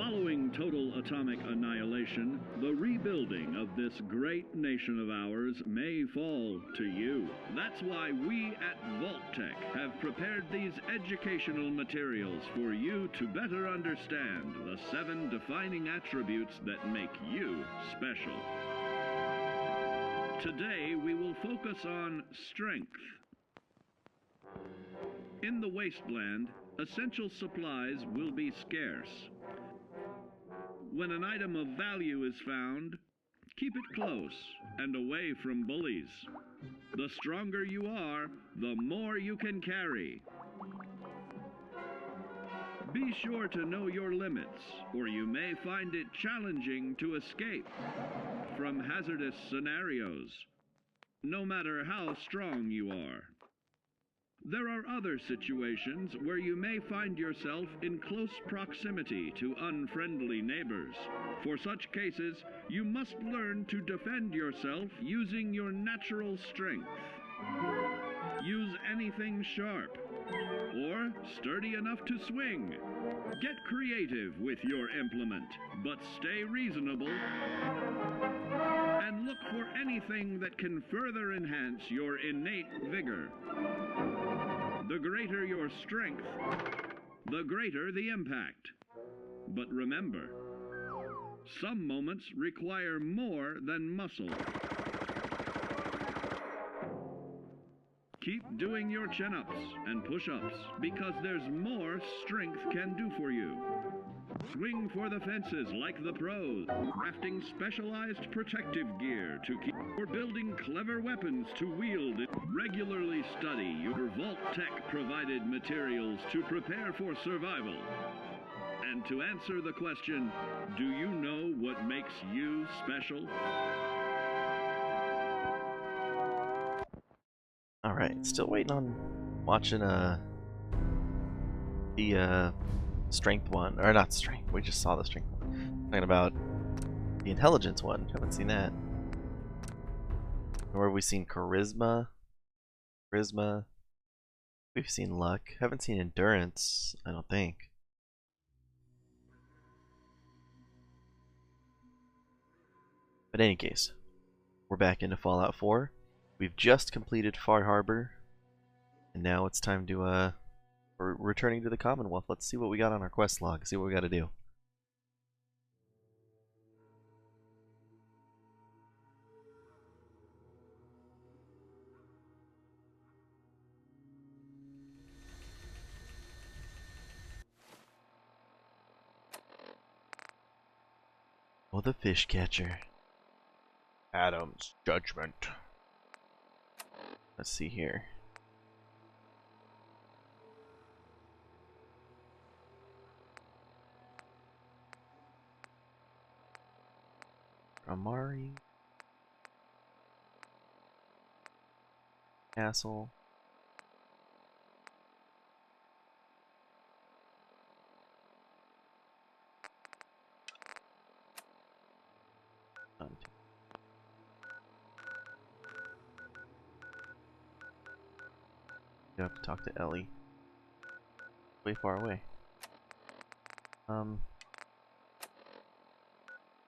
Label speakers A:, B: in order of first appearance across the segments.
A: Following total atomic annihilation, the rebuilding of this great nation of ours may fall to you. That's why we at Vault-Tec have prepared these educational materials for you to better understand the 7 defining attributes that make you special. Today, we will focus on strength. In the wasteland, essential supplies will be scarce. When an item of value is found, keep it close and away from bullies. The stronger you are, the more you can carry. Be sure to know your limits, or you may find it challenging to escape from hazardous scenarios, no matter how strong you are. There are other situations where you may find yourself in close proximity to unfriendly neighbors. For such cases, you must learn to defend yourself using your natural strength. Use anything sharp or sturdy enough to swing. Get creative with your implement, but stay reasonable. And look for anything that can further enhance your innate vigor. The greater your strength, the greater the impact. But remember, some moments require more than muscle. Keep doing your chin-ups and push-ups, because there's more strength can do for you. Swing for the fences like the pros, crafting specialized protective gear to keep, or building clever weapons to wield. Regularly study your Vault-Tec provided materials to prepare for survival. And to answer the question, do you know what makes you special?
B: Alright, still waiting on watching the strength one, or not strength, we just saw the strength one. Talking about the intelligence one, haven't seen that. Or have we seen charisma? We've seen luck. Haven't seen endurance, I don't think. But in any case, we're back into Fallout 4. We've just completed Far Harbor, and now it's time to we're returning to the Commonwealth. Let's see what we got on our quest log, see what we got to do. Oh, the fish catcher. Adam's judgment. Let's see here. Amari. Castle. You have to talk to Ellie. Way far away.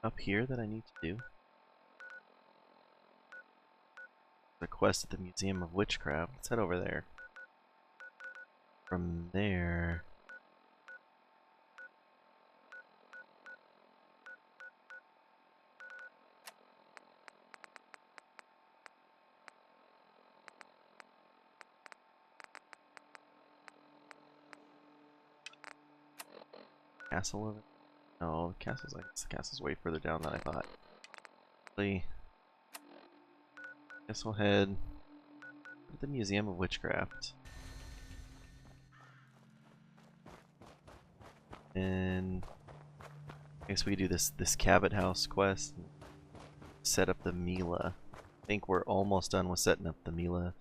B: Up here that I need to do. The quest at the Museum of Witchcraft. Let's head over there. From there. Castle of it? No, the castle's the castle's way further down than I thought. Guess we'll head to the Museum of Witchcraft. And I guess we do this Cabot House quest and set up the Mila. I think we're almost done with setting up the Mila.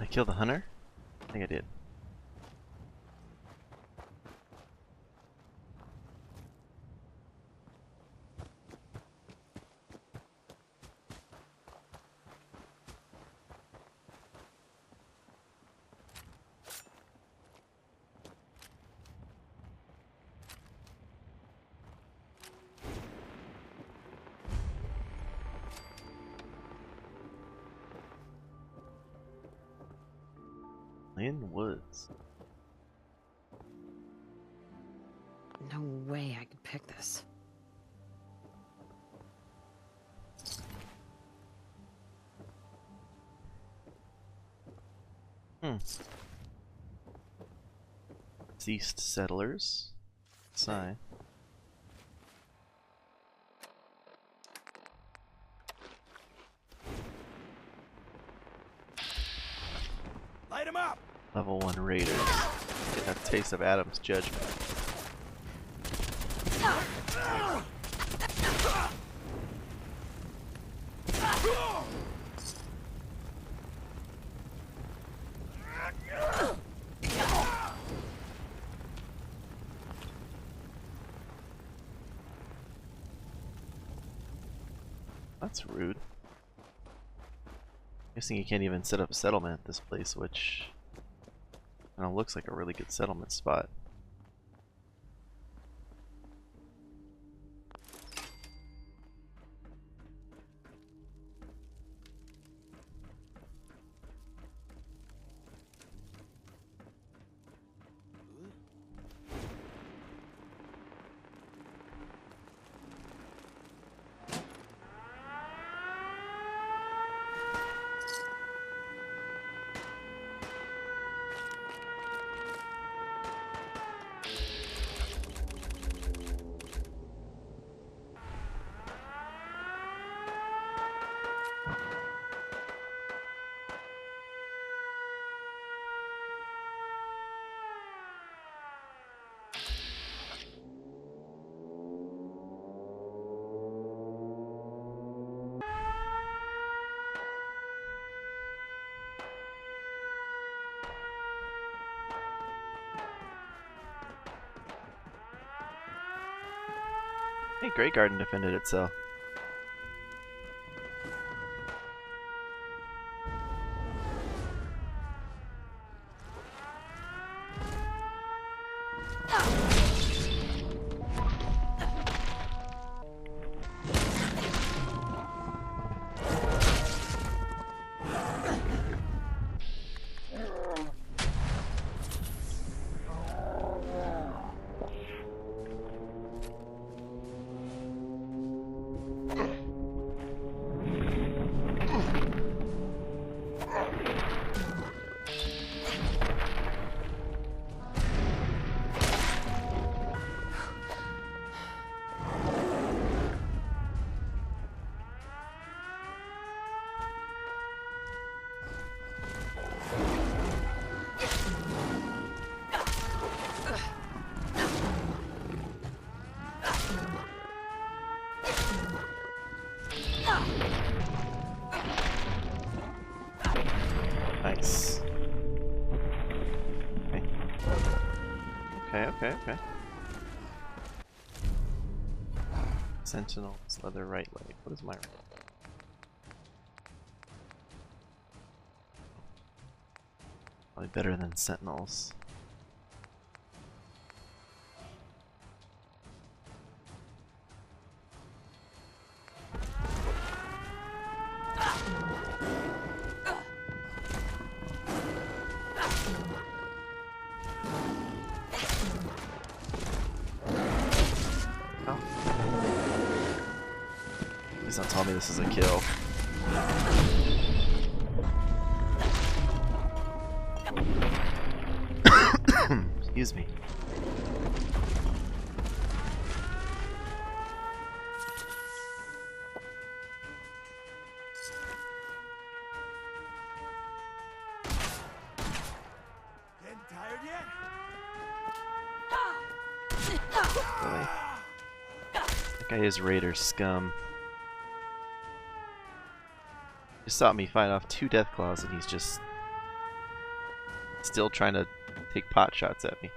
B: I kill the hunter? I think I did. In woods.
C: No way I could pick this.
B: Deceased settlers. Sign.
D: Light him up!
B: Level 1 raiders. Get a taste of Adam's judgment. That's rude. Guessing you can't even set up a settlement at this place, which looks like a really good settlement spot. Hey, Grey Garden defended itself. Nice. Okay. Sentinels, leather right leg. What is my right? Probably better than sentinels. Please don't tell me this is a kill. Excuse me.
D: Getting tired yet?
B: Really? That guy is Raider scum. Just saw me fight off 2 Deathclaws and he's just Still trying to take pot shots at me.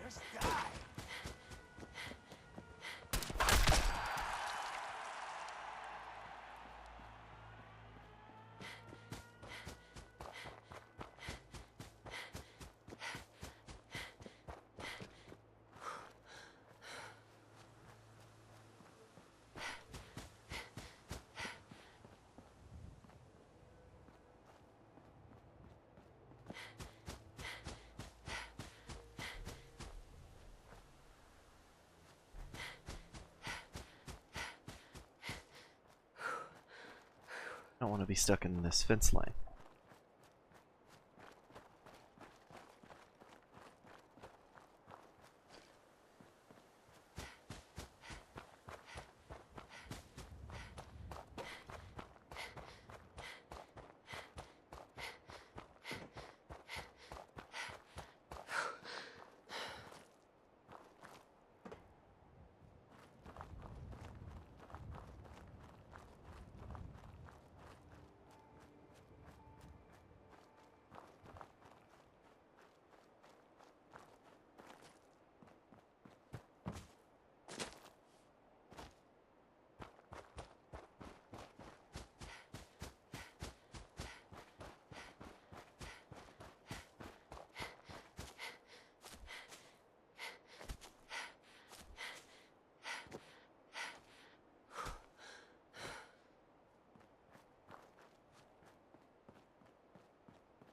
D: Just die.
B: I don't want to be stuck in this fence line.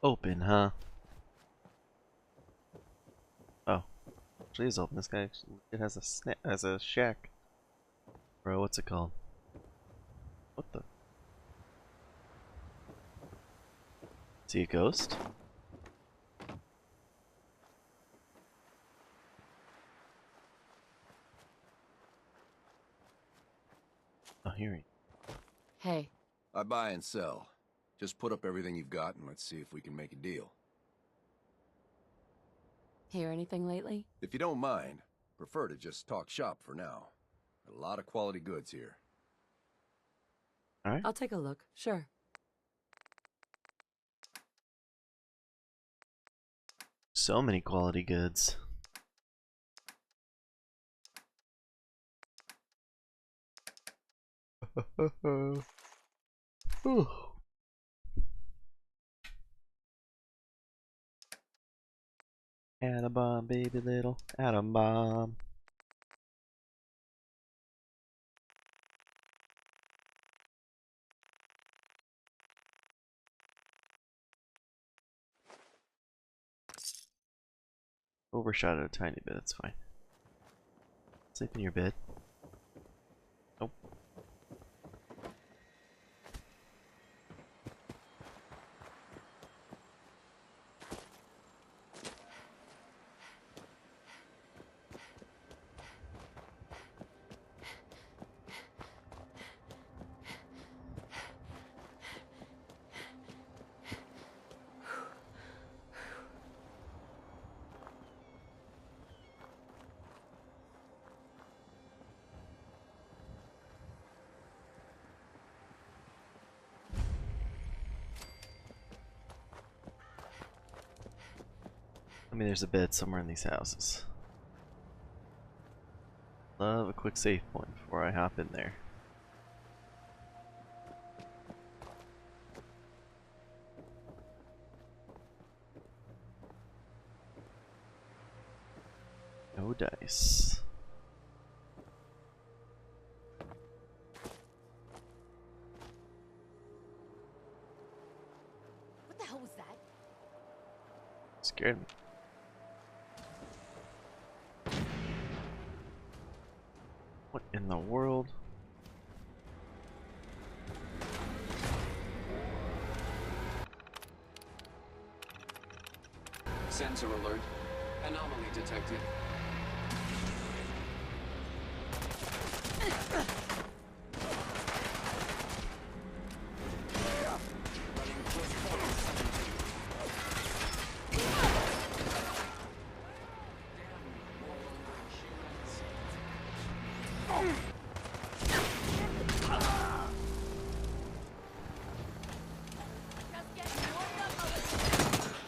B: Open, huh? Oh, actually is open. This guy actually, it has a shack. Bro, what's it called? What the? Is he a ghost? Oh, here he.
C: Hey,
E: I buy and sell. Just put up everything you've got and let's see if we can make a deal.
C: hear anything lately?
E: If you don't mind, prefer to just talk shop for now. A lot of quality goods here.
B: All right.
C: I'll take a look, sure.
B: So many quality goods. Whew. Atom bomb, baby little atom bomb. Overshot it a tiny bit, that's fine. Sleep in your bed. Nope. I mean, there's a bed somewhere in these houses. Love a quick save point before I hop in there. No dice.
C: What the hell was that?
B: Scared me. What in the world?
F: Sensor alert. Anomaly detected. Running close quarters.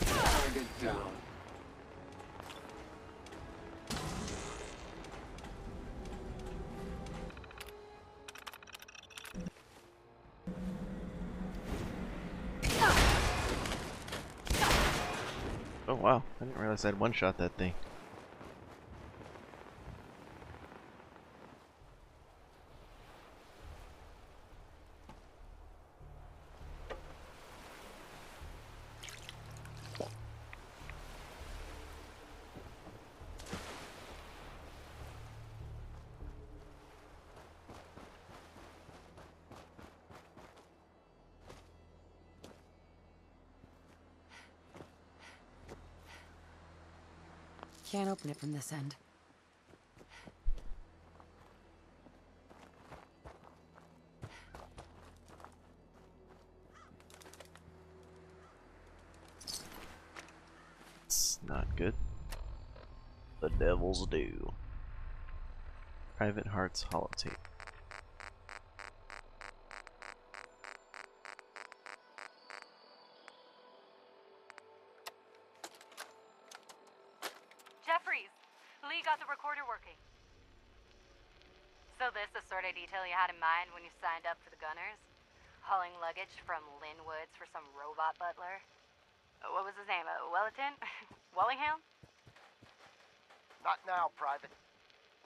F: Target down.
B: Oh wow, I didn't realize I'd one-shot that thing.
C: Can't open it from this end.
B: It's not good. The devils do. Private Heart's holotape.
G: Jeffries, Lee got the recorder working. So this the sort of detail you had in mind when you signed up for the Gunners? Hauling luggage from Linwoods for some robot butler? What was his name? Wellerton? Wallingham?
D: Not now, Private.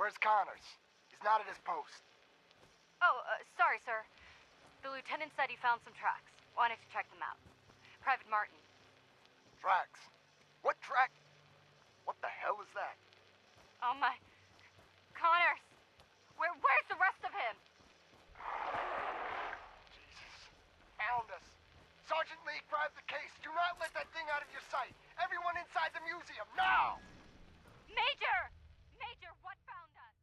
D: Where's Connors? He's not at his post.
G: Oh, sorry, sir. The lieutenant said he found some tracks. Wanted to check them out. Private Martin.
D: Tracks? What track? What the hell is that?
G: Oh my... Connors! Where's the rest of him?
D: Jesus. Found us. Sergeant Lee, grab the case. Do not let that thing out of your sight. Everyone inside the museum, now!
G: Major! Major, what found us?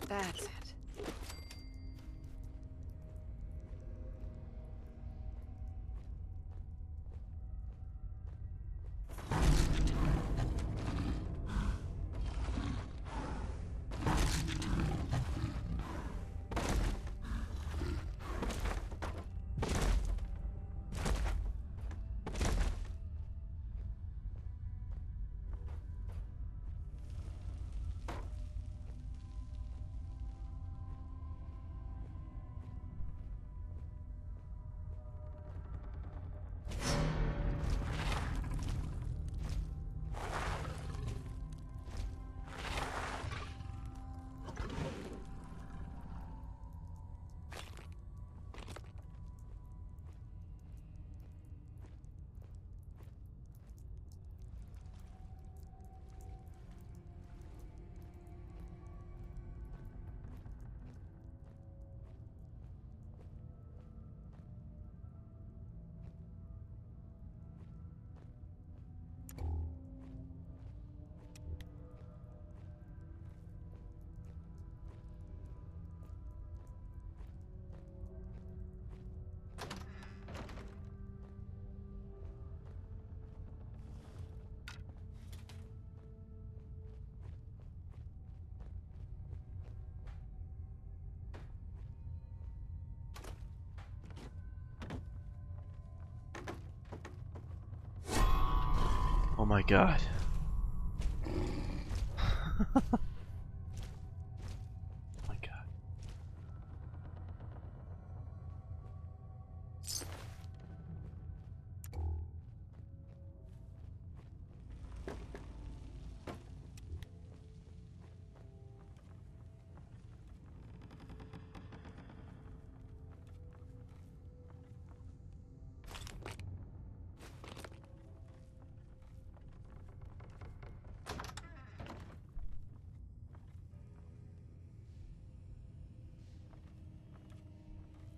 C: That's it.
B: Oh my god. My god.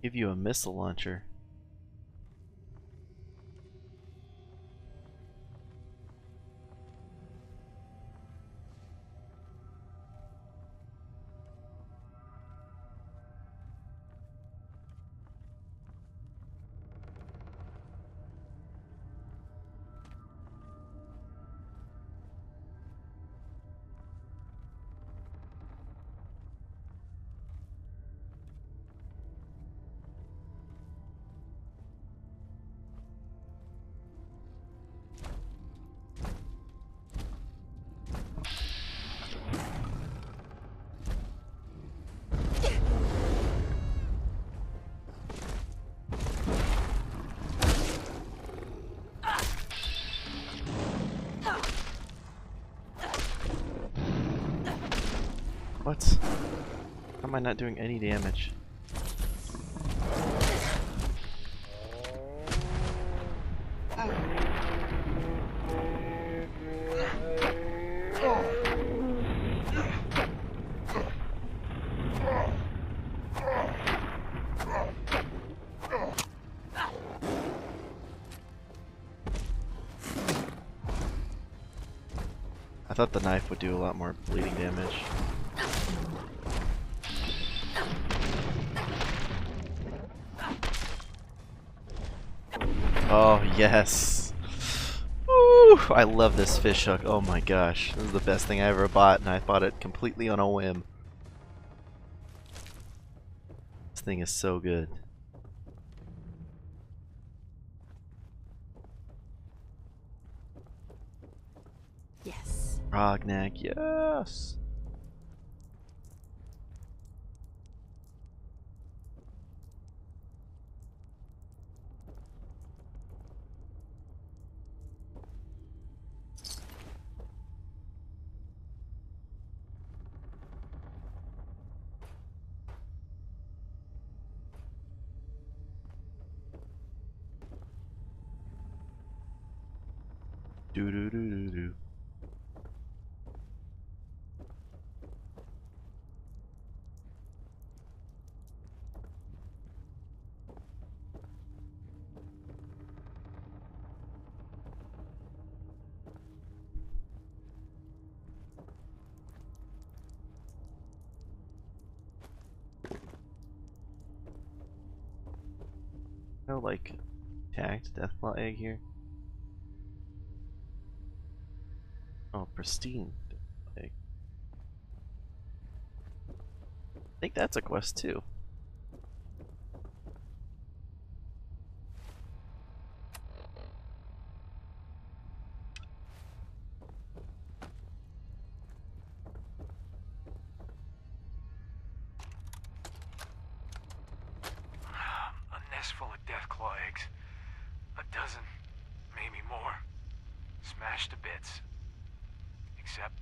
B: Give you a missile launcher. What? How am I not doing any damage? I thought the knife would do a lot more bleeding damage. Oh, yes. Woo! I love this fish hook. Oh my gosh. This is the best thing I ever bought, and I bought it completely on a whim. This thing is so good.
C: Yes.
B: Rognak, yes! Do do do do do. No, like, tagged Deathclaw egg here. Oh, pristine Deathclaw egg. I think that's a quest too.
H: A nest full of deathclaw eggs. A dozen, maybe more. Smashed to bits. Except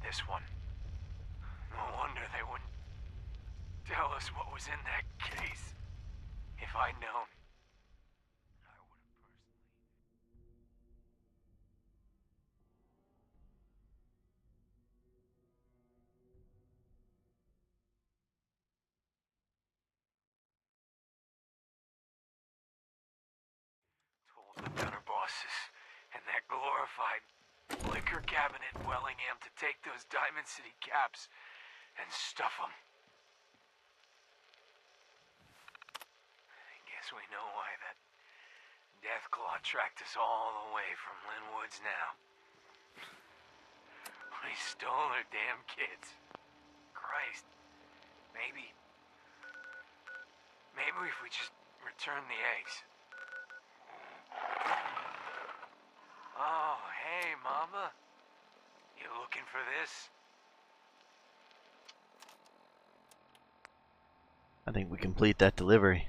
H: this one. No wonder they wouldn't tell us what was in that case. If I'd known, I would have personally. Told the gunner bosses and that glorified liquor cabinet in Wellingham to take those Diamond City caps and stuff them. I guess we know why that Deathclaw tracked us all the way from Linwood's now. We stole her damn kids. Christ. Maybe if we just return the eggs. Oh, hey, Mama. You looking for this?
B: I think we complete that delivery.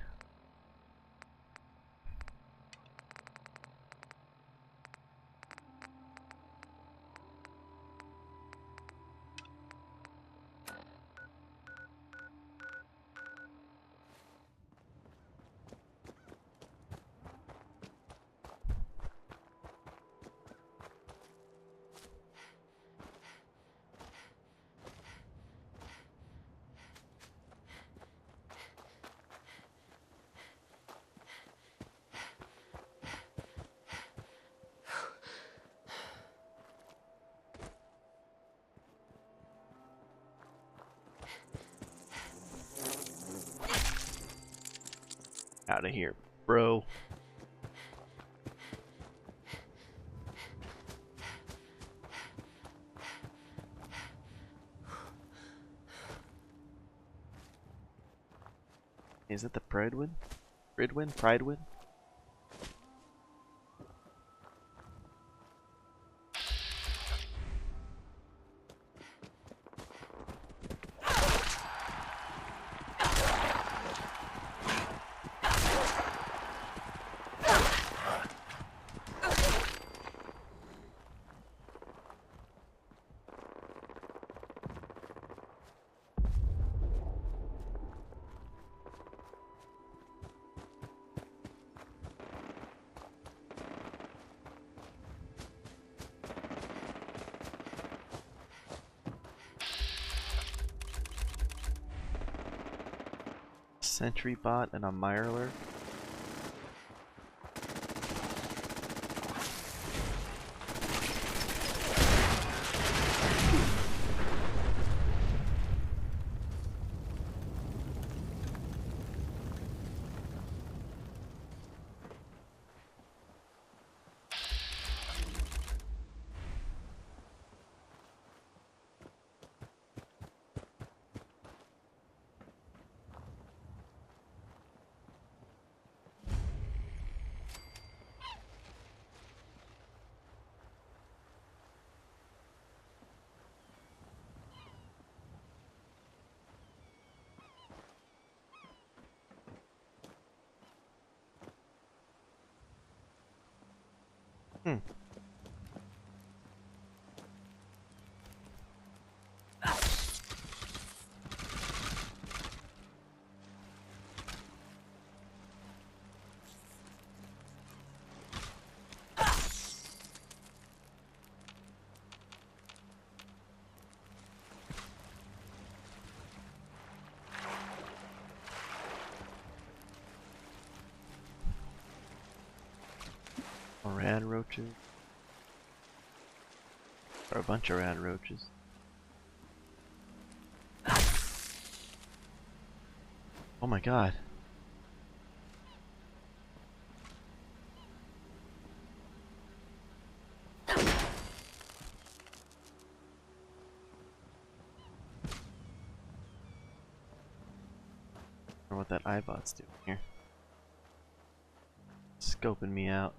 B: Out of here, bro. Is it the Pridewood? Pridewood? Sentry bot and a Mirelurk. Rad roaches. Or a bunch of rad roaches. Oh my god. I wonder what that iBot's doing here. Scoping me out.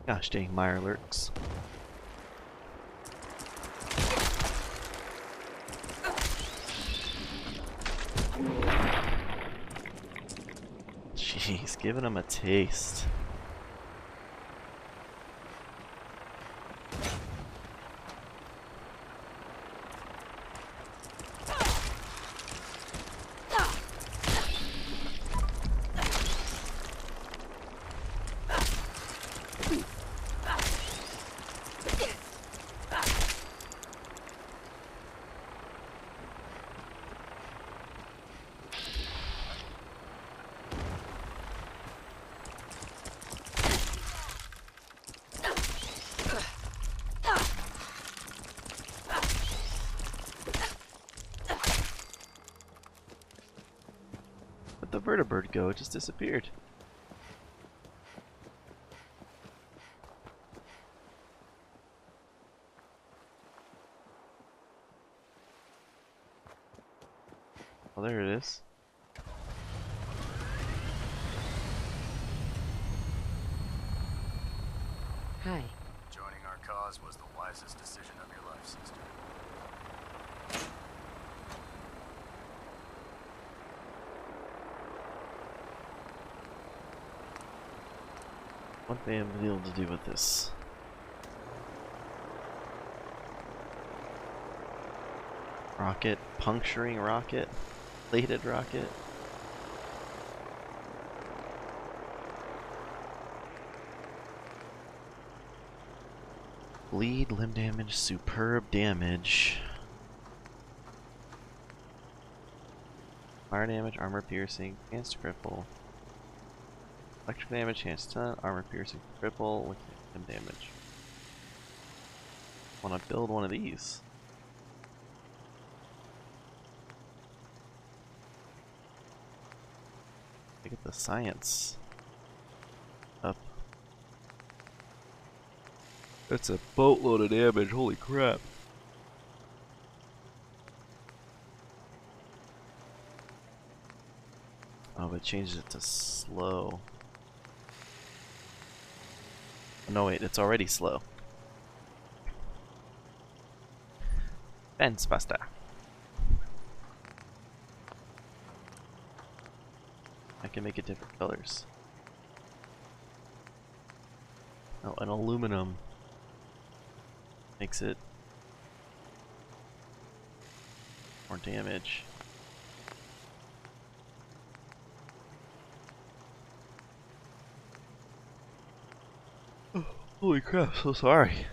B: Gosh dang Mirelurks. Jeez, giving them a taste. vertibird go? It just disappeared. Oh, there it is.
C: Hi.
E: Joining our cause was the wisest decision of your life, sister.
B: What they have been able to do with this? Rocket, puncturing rocket, plated rocket. Bleed, limb damage, superb damage. Fire damage, armor piercing, chance to cripple. Electric damage, chance to stun, armor piercing, cripple, with limb damage. Wanna build one of these? Look at the science up. That's a boatload of damage, holy crap. Oh, but it changes it to slow. No wait, it's already slow. Fence buster. I can make it different colors. Oh, and aluminum makes it more damage. Oh, holy crap, so sorry.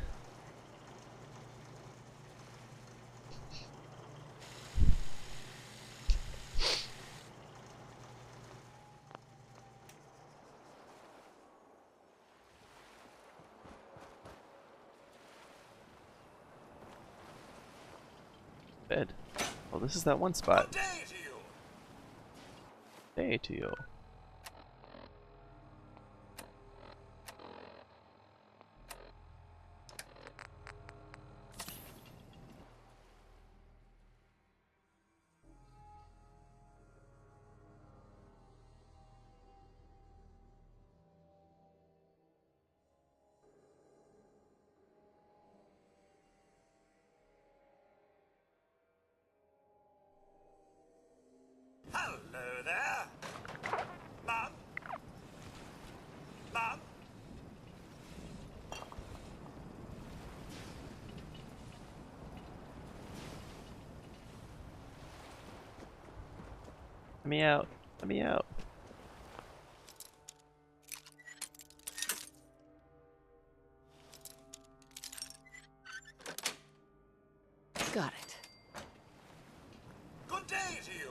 B: Bed. Oh, this is that one spot. Day to you.
I: Hello there. Mom? Mom?
B: Let me out. Let me out.
C: Got it.
I: Good day to you.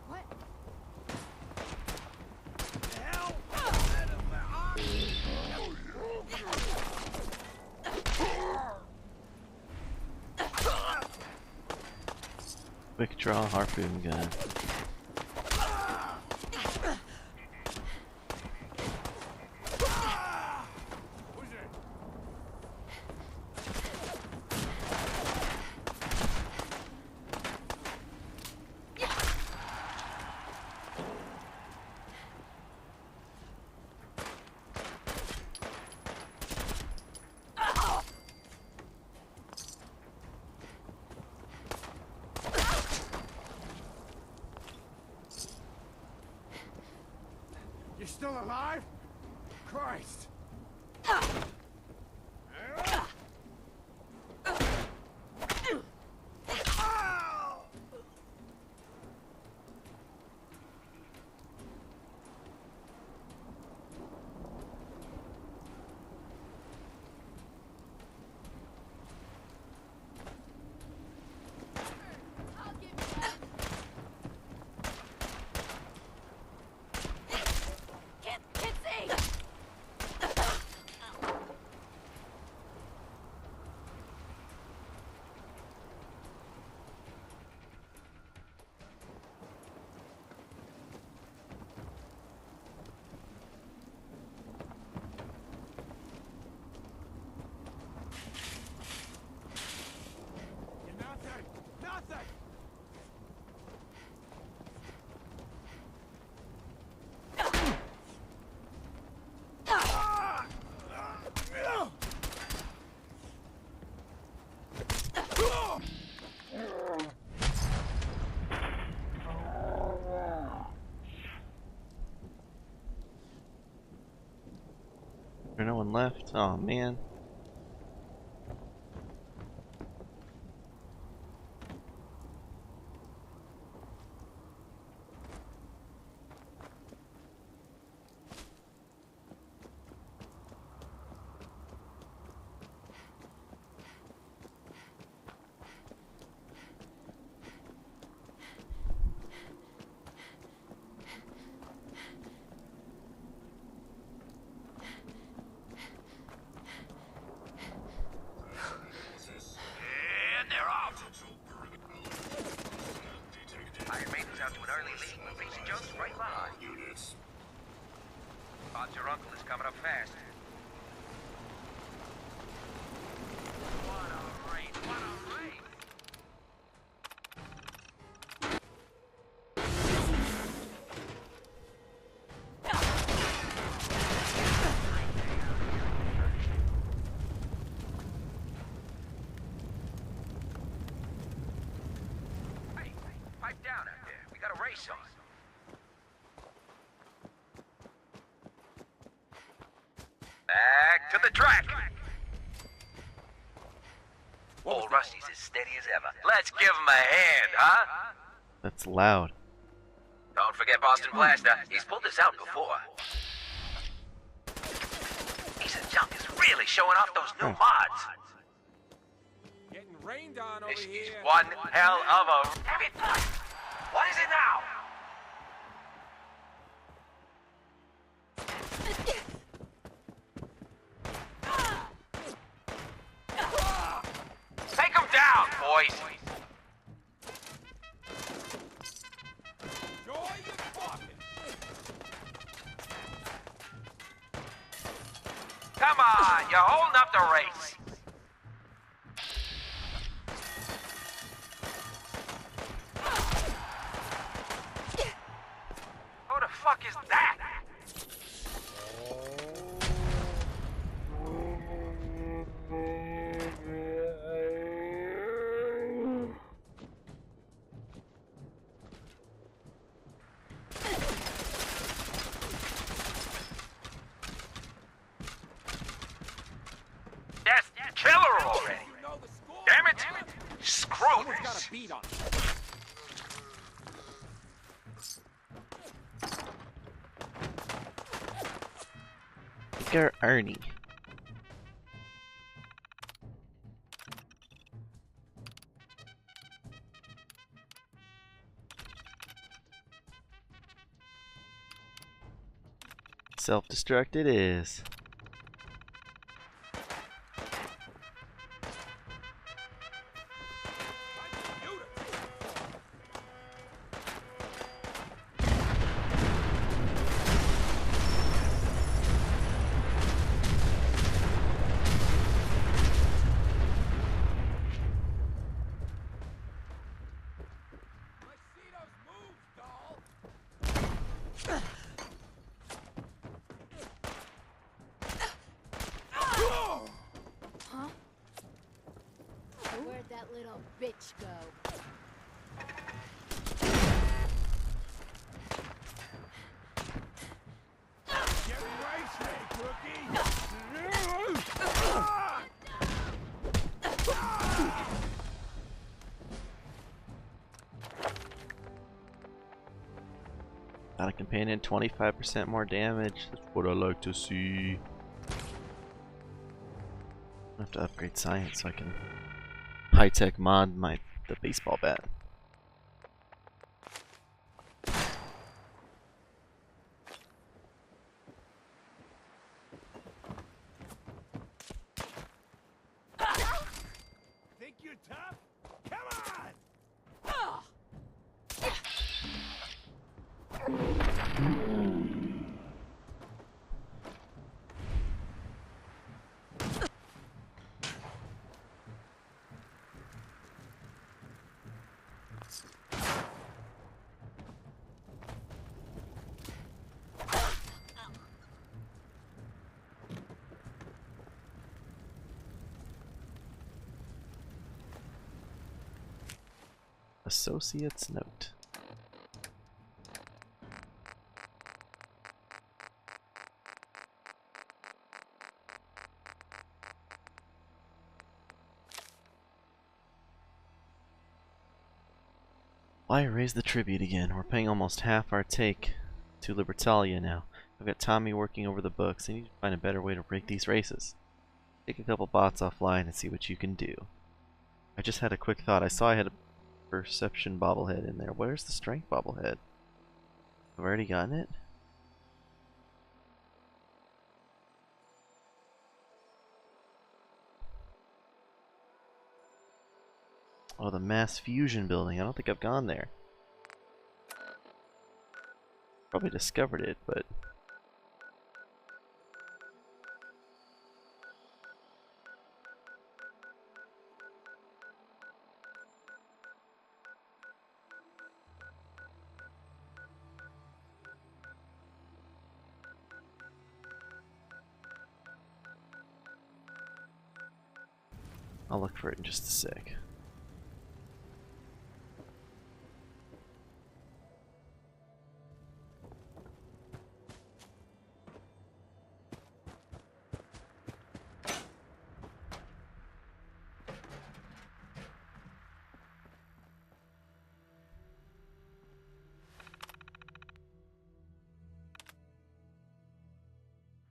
G: What?
B: Quick draw harpoon gun.
I: still alive? Christ! Nothing!
B: There's no one left. Oh man.
J: And they're off. Iron Maiden's out to an early lead, but Pacey Jones is right behind.
I: Units.
J: Odds your uncle is coming up fast. What a race! What a race! Hey, pipe down out there. We got a race on. Back to the track. Old Rusty's as steady as ever. Let's give him a hand, huh?
B: That's loud.
J: Don't forget Boston Blaster. He's pulled this out before. Piece of junk is really showing off those new mods.
I: Getting rained on over
J: This
I: here.
J: is one hell of a... Damn it! What is it now? Take him down, boys.
I: Join the pocket.
J: Come on, you're holding up the race. Who the fuck is that? That's killer already.
I: You know the score.
J: Damn it! Screw
I: Someone's got
J: this.
I: a beat on.
B: Edgar Ernie. Self-destruct it is.
I: I see those moves, doll.
K: Huh? Where'd that little bitch go?
B: Got a companion, 25% more damage. That's what I like to see. I have to upgrade science so I can high-tech mod the baseball bat.
I: Think you're tough? Come on!
B: Associate's note. Why raise the tribute again? We're paying almost half our take to Libertalia now. I've got Tommy working over the books. I need to find a better way to break these races. Take a couple bots offline and see what you can do. I just had a quick thought. I saw I had a perception bobblehead in there. Where's the strength bobblehead? I've already gotten it? Oh, the mass fusion building. I don't think I've gone there. Probably discovered it, but... I'll look for it in just a sec.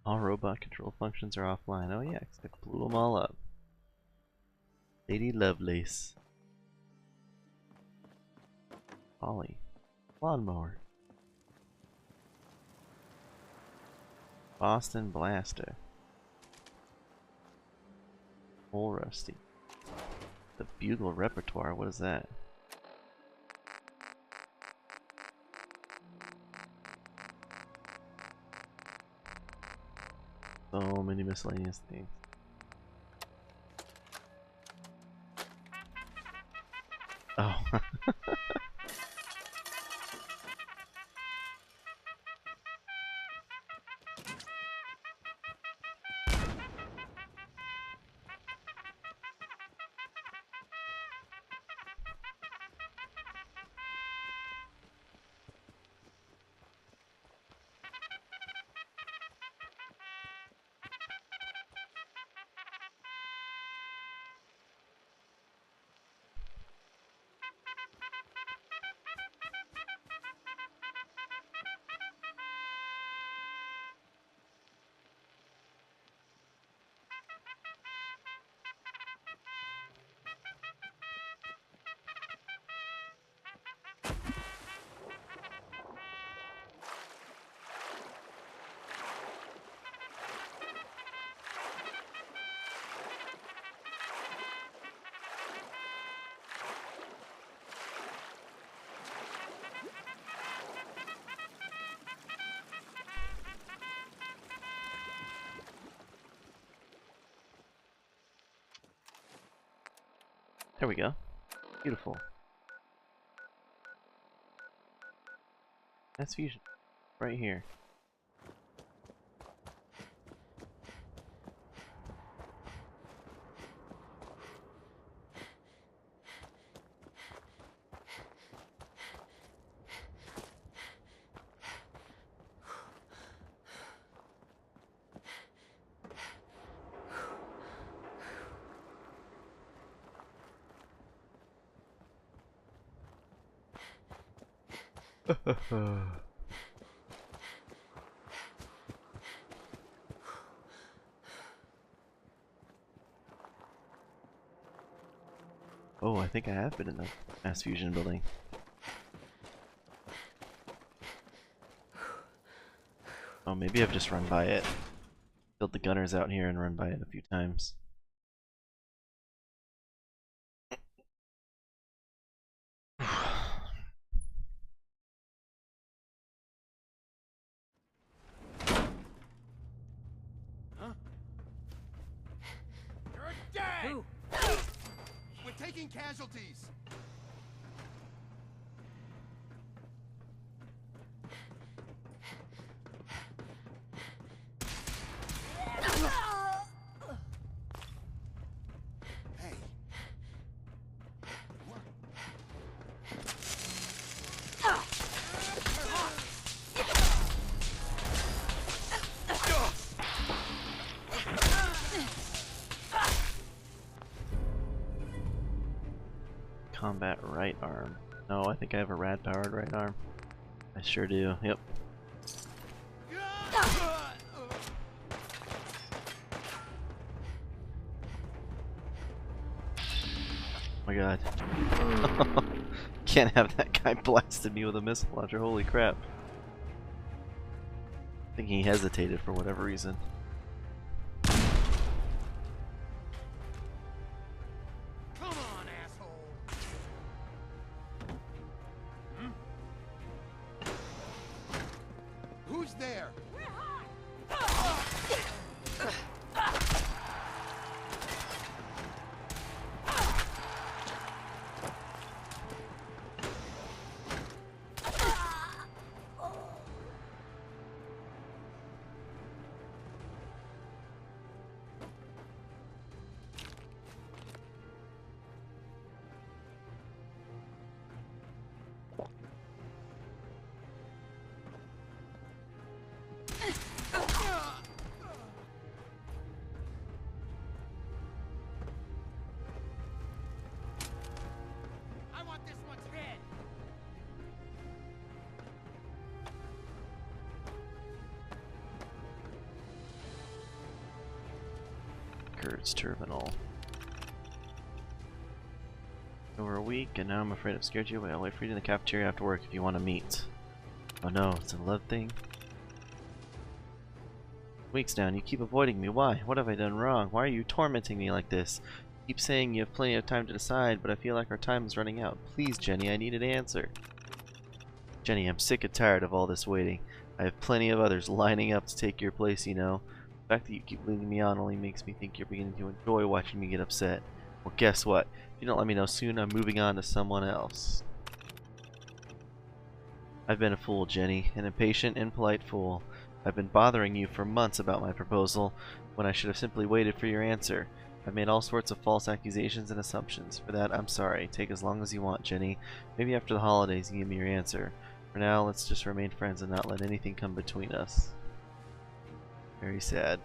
B: All robot control functions are offline. Oh yeah, 'cause I blew them all up. Lady Lovelace. Polly. Lawnmower. Boston Blaster. Old Rusty. The Bugle Repertoire, what is that? So many miscellaneous things. Oh. There we go. Beautiful. That's fusion. Right here. Oh, I think I have been in the mass fusion building. Oh, maybe I've just run by it. Built the gunners out here and run by it a few times.
I: You're dead! Who? We're taking casualties! Hey. What?
B: Combat right arm. No, I think I have a rad powered right arm. I sure do. Yep. Oh my god. Can't have that guy blasted me with a missile launcher. Holy crap. I think he hesitated for whatever reason.
I: Come on, asshole! Hmm? Who's there? I want this one's head!
B: Kurt's terminal. Over a week, and now I'm afraid I've scared you away. I'll wait for you in the cafeteria after work if you want to meet. Oh no, it's a love thing. Weeks now, and you keep avoiding me. Why? What have I done wrong? Why are you tormenting me like this? You keep saying you have plenty of time to decide, but I feel like our time is running out. Please, Jenny, I need an answer. Jenny, I'm sick and tired of all this waiting. I have plenty of others lining up to take your place, you know. The fact that you keep leading me on only makes me think you're beginning to enjoy watching me get upset. Well, guess what? If you don't let me know soon, I'm moving on to someone else. I've been a fool, Jenny, an impatient, impolite fool. I've been bothering you for months about my proposal, when I should have simply waited for your answer. I've made all sorts of false accusations and assumptions. For that, I'm sorry. Take as long as you want, Jenny. Maybe after the holidays you give me your answer. For now, let's just remain friends and not let anything come between us. Very sad.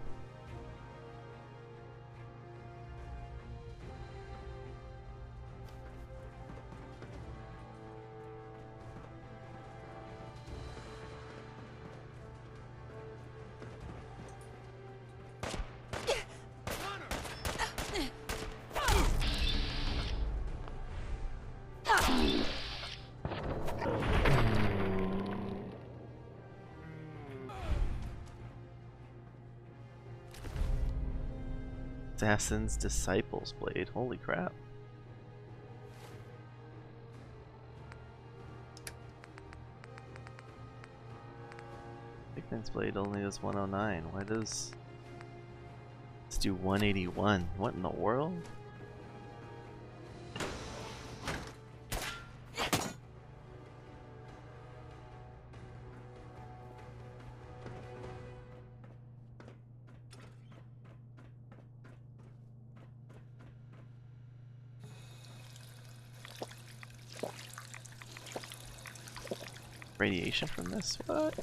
B: Assassin's Disciples Blade. Holy crap. Hickman's Blade only does 109. Why does... Let's do 181. What in the world? Radiation from this? What?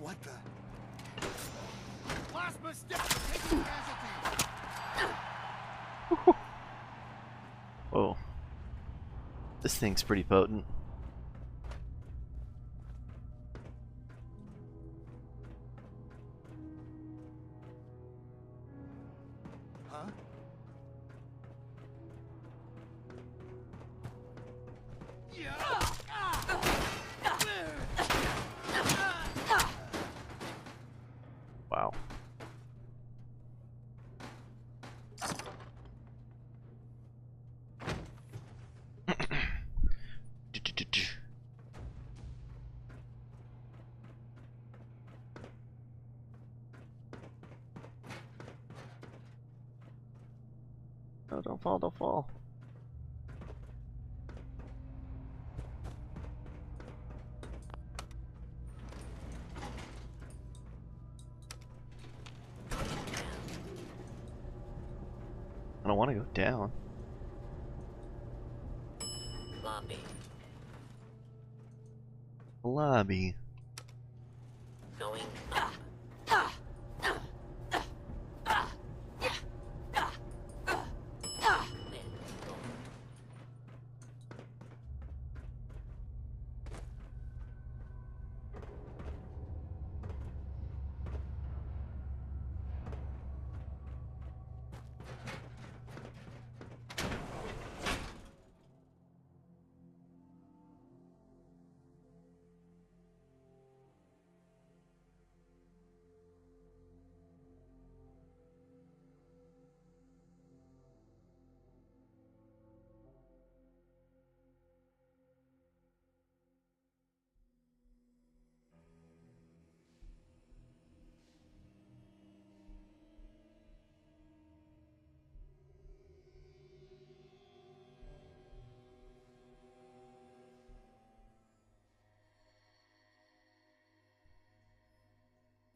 I: What the? Last mistake. Taking casualties.
B: Whoa. This thing's pretty potent.
I: Huh?
B: Wow. Oh, don't fall, don't fall. I don't want to go down.
L: Lobby.
B: Lobby.
L: Going up.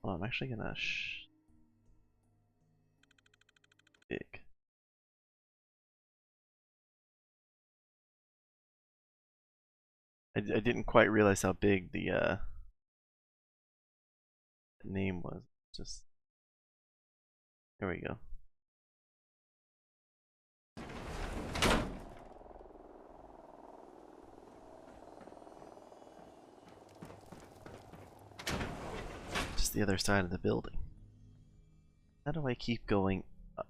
B: Oh, I'm actually gonna big. I didn't quite realize how big the name was. Just there we go. Just the other side of the building. How do I keep going up?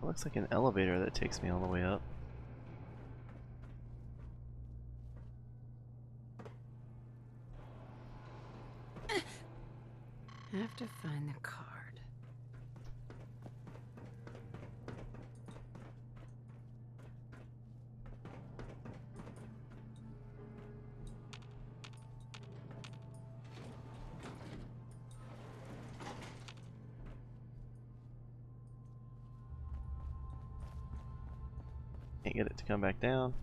B: It looks like an elevator that takes me all the way up.
C: I have to find the card.
B: Can't get it to come back down.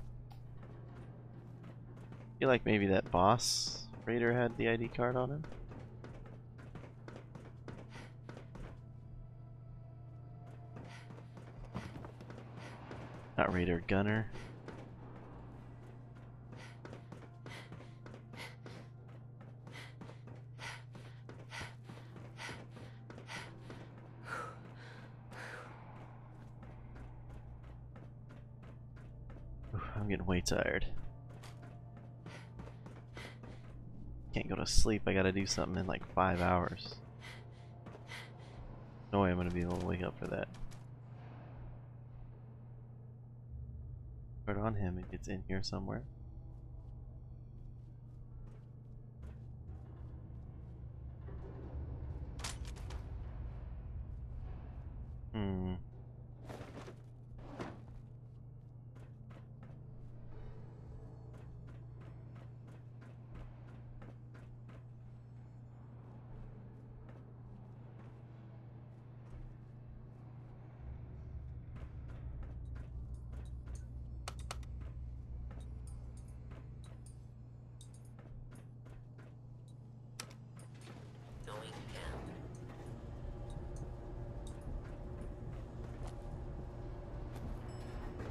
B: Feel like maybe that boss raider had the ID card on him. Not raider, gunner. Oof, I'm getting way tired. Can't go to sleep. I gotta do something in like 5 hours. No way I'm gonna be able to wake up for that. Put it on him. It gets in here somewhere. Hmm.
L: Going down.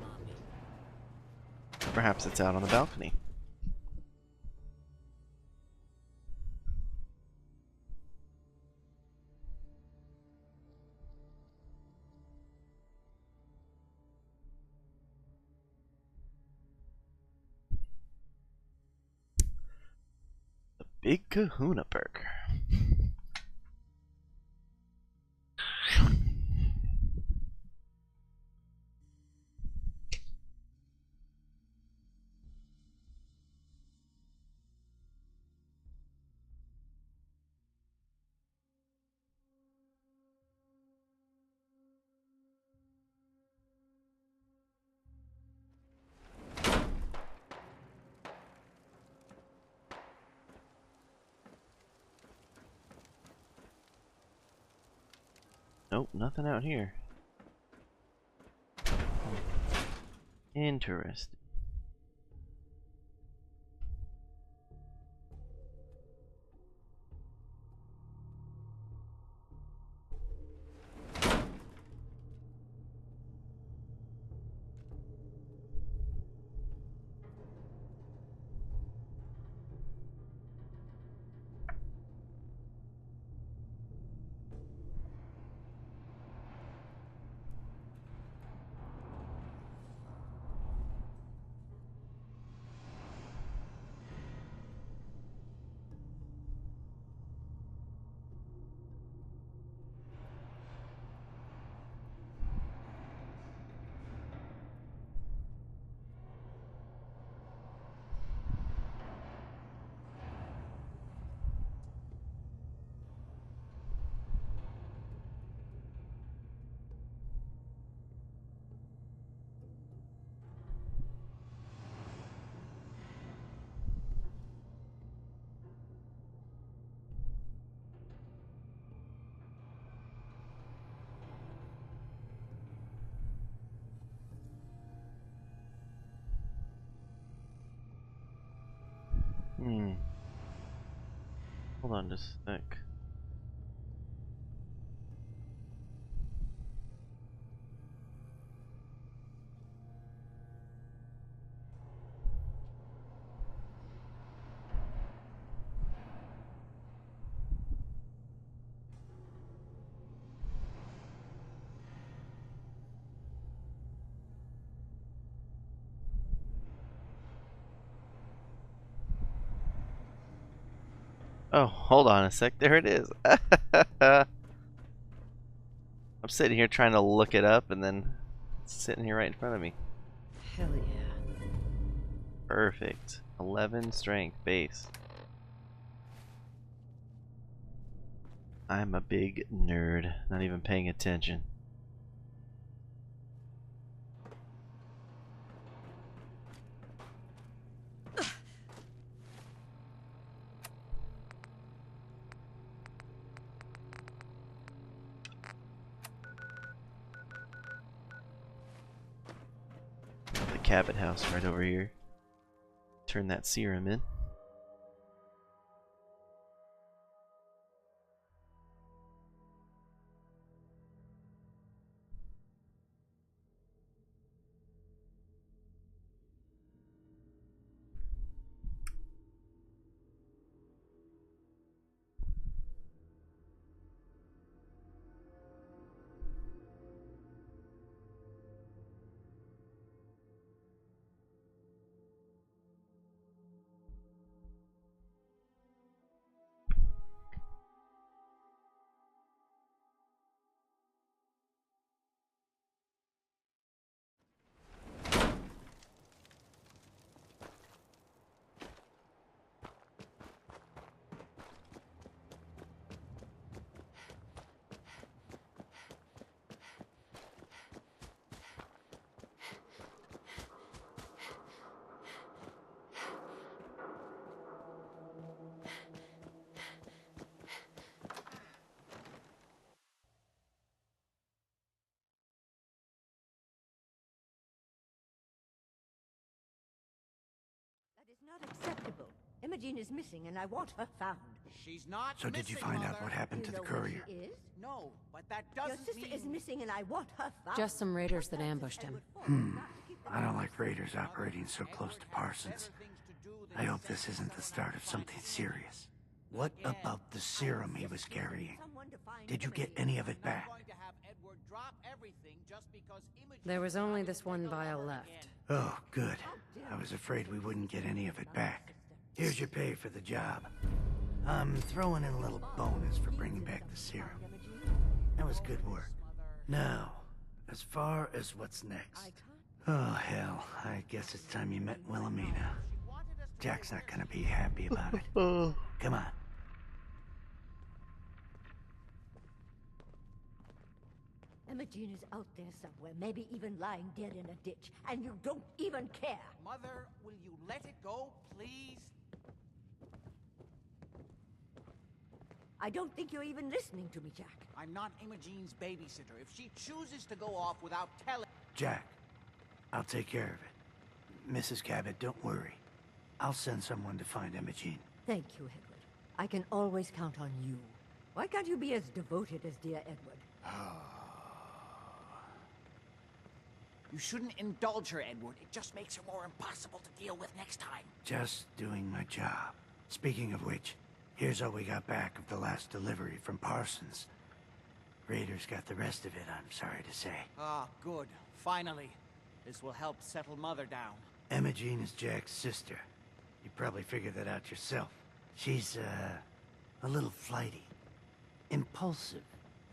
L: Lobby.
B: Perhaps it's out on the balcony. The Big Kahuna Burger. Nope, nothing out here. Interesting. Hold on just a sec. Oh, hold on a sec. There it is. I'm sitting here trying to look it up and then it's sitting here right in front of me.
C: Hell yeah.
B: Perfect. 11 strength base. I'm a big nerd, not even paying attention. The Cabot house right over here. Turn that serum in.
M: Imogene is missing, and I want her found.
I: She's not
N: So did you
I: missing,
N: find out
I: Mother.
N: what happened to
M: You
N: the
M: know where
N: courier?
M: she is?
I: No, but that
M: Your
I: doesn't
M: sister
I: mean...
M: is missing, and I want her found.
C: Just some raiders that ambushed him.
N: I don't like raiders operating so close to Parsons. I hope this isn't the start of something serious. What about the serum he was carrying? Did you get any of it back?
C: There was only this one vial left.
N: Oh, good. I was afraid we wouldn't get any of it back. Here's your pay for the job. I'm throwing in a little bonus for bringing back the serum. That was good work. Now, as far as what's next. Oh, hell. I guess it's time you met Wilhelmina. Jack's not gonna be happy about it. Come on.
M: Imogene is out there somewhere, maybe even lying dead in a ditch, and you don't even care.
I: Mother, will you let it go, please?
M: I don't think you're even listening to me, Jack.
I: I'm not Imogene's babysitter. If she chooses to go off without telling...
N: Jack, I'll take care of it. Mrs. Cabot, don't worry. I'll send someone to find Imogene.
M: Thank you, Edward. I can always count on you. Why can't you be as devoted as dear Edward?
I: You shouldn't indulge her, Edward. It just makes her more impossible to deal with next time.
N: Just doing my job. Speaking of which, here's all we got back of the last delivery from Parsons. Raiders got the rest of it, I'm sorry to say.
I: Ah, good. Finally. This will help settle Mother down.
N: Imogene is Jack's sister. You probably figured that out yourself. She's, a little flighty. Impulsive.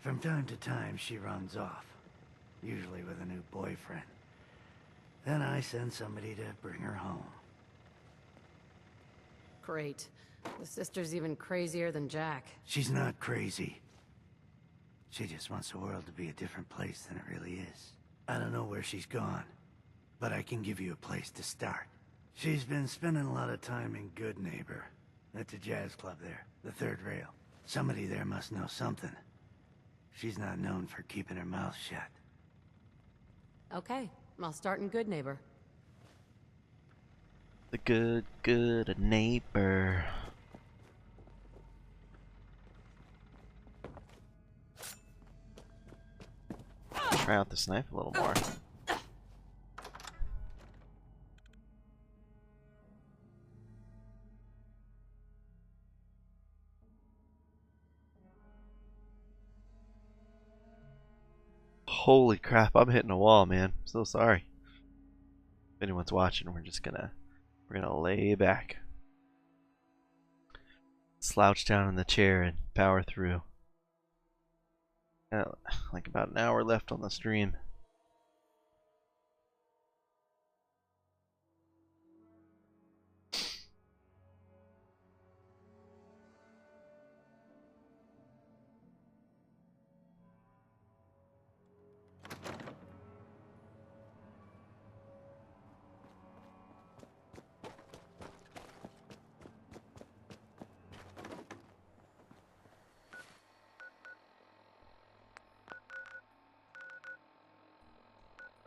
N: From time to time, she runs off. Usually with a new boyfriend. Then I send somebody to bring her home.
C: Great. The sister's even crazier than Jack.
N: She's not crazy. She just wants the world to be a different place than it really is. I don't know where she's gone, but I can give you a place to start. She's been spending a lot of time in Good Neighbor. That's a jazz club there, the third rail. Somebody there must know something. She's not known for keeping her mouth shut.
C: Okay, I'll start in Good Neighbor.
B: The good neighbor. Try out this knife a little more. Holy crap, I'm hitting a wall, man. So sorry. If anyone's watching, we're gonna lay back. Slouch down in the chair and power through. Like about an hour left on the stream.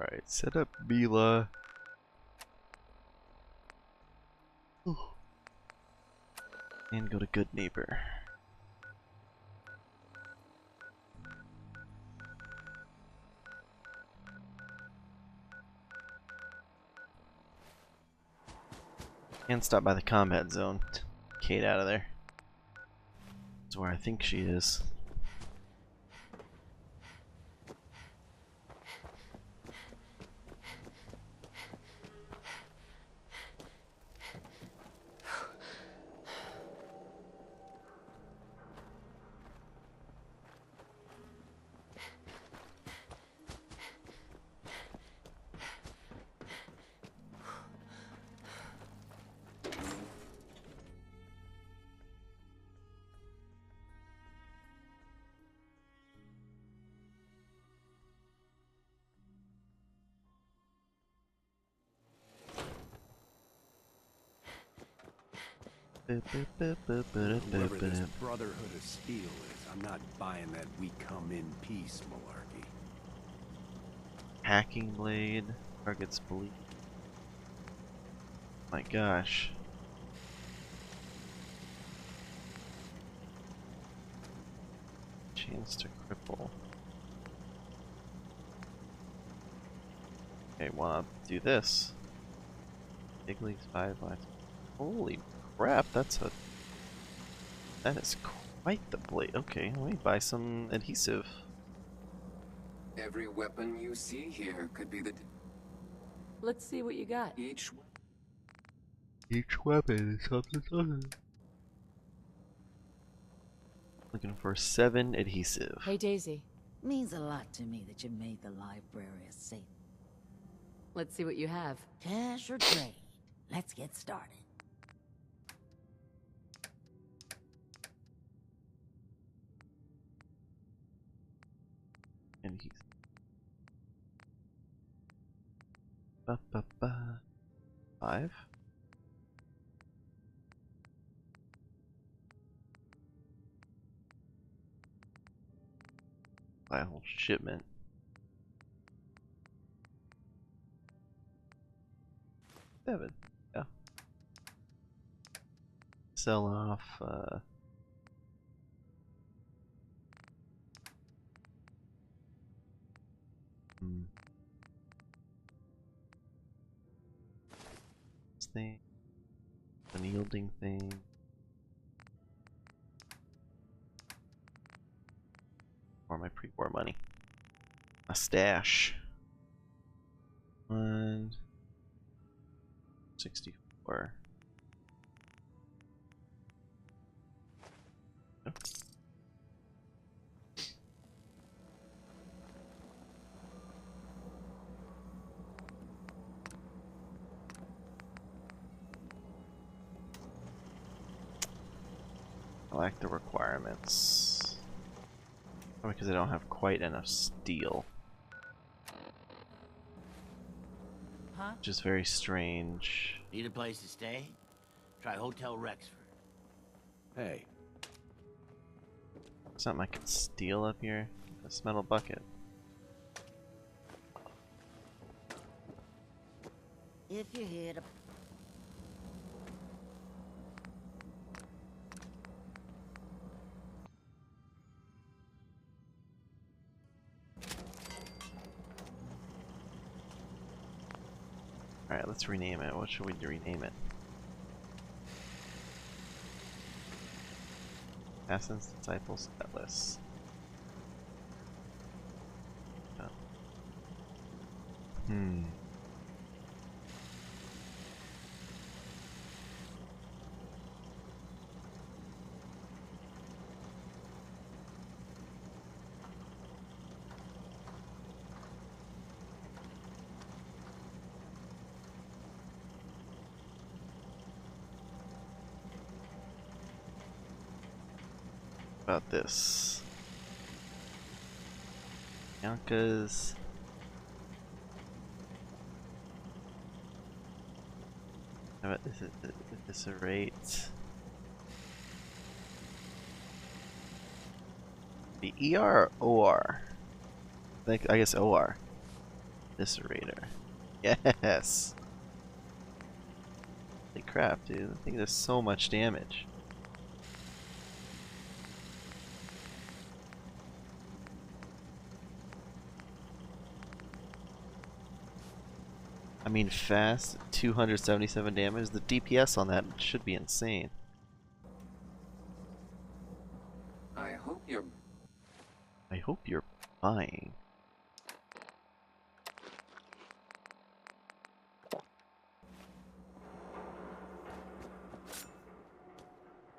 B: Alright, set up Bila. And go to Good Neighbor. And stop by the combat zone. Kate out of there. That's where I think she is.
E: Whoever this Brotherhood of Steel is, I'm not buying that we come in peace malarkey.
B: Hacking blade targets bleed. My gosh. Chance to cripple. Okay, wanna do this. Big Leagues 5 last. Holy crap, that is quite the blade. Okay, let me buy some adhesive.
F: Every weapon you see here could be the...
L: Let's see what you got.
F: Each
B: weapon is something. Looking for 7 adhesive.
L: Hey, Daisy.
O: Means a lot to me that you made the library a safe.
L: Let's see what you have.
O: Cash or trade? Let's get started.
B: Adhesive. 5. Buy a whole shipment. 7. Yeah. Sell off. This thing. Unyielding thing. Or my pre-war money. A stash. 164. Oh. I like the requirements. Probably because I don't have quite enough steel.
P: Huh?
B: Which is very strange.
P: Need a place to stay? Try Hotel Rexford.
E: Hey.
B: Something I can steal up here? This metal bucket.
O: If you hit a...
B: Alright, let's rename it. What should we rename it? Assassin's Disciples Atlas. Oh. About this. Bianca's. How about this a rate? The ER or OR? I guess OR. Eviscerator. Yes! Holy crap, dude. I think there's so much damage. I mean, fast, 277 damage. The DPS on that should be insane.
F: I hope you're
B: buying.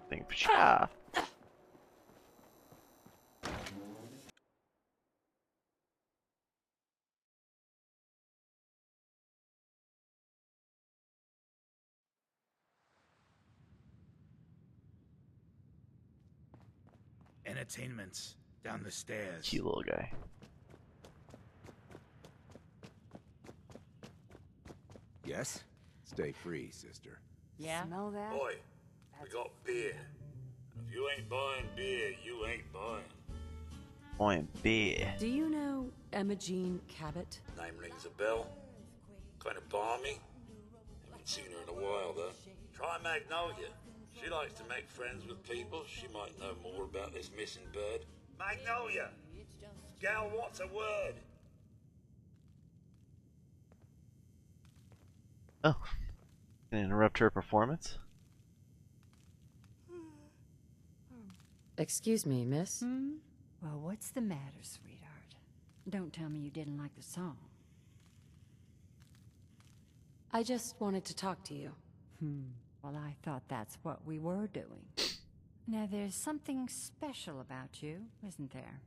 B: Thing for sure.
Q: Entertainment's down the stairs.
B: Cute little guy.
E: Yes? Stay free, sister.
L: Yeah?
K: Smell that?
R: Boy, we got beer. If you ain't buying beer, you ain't buying.
B: Buying beer.
L: Do you know Emma Jean Cabot?
R: Name rings a bell. Kind of balmy. Haven't seen her in a while, though. Try Magnolia. She likes to make friends with people. She might know more about this missing bird. Magnolia! Gal wants a word.
B: Oh. Gonna interrupt her performance?
C: Excuse me, miss?
S: Well, what's the matter, sweetheart? Don't tell me you didn't like the song.
C: I just wanted to talk to you.
S: Well, I thought that's what we were doing. Now, there's something special about you, isn't there?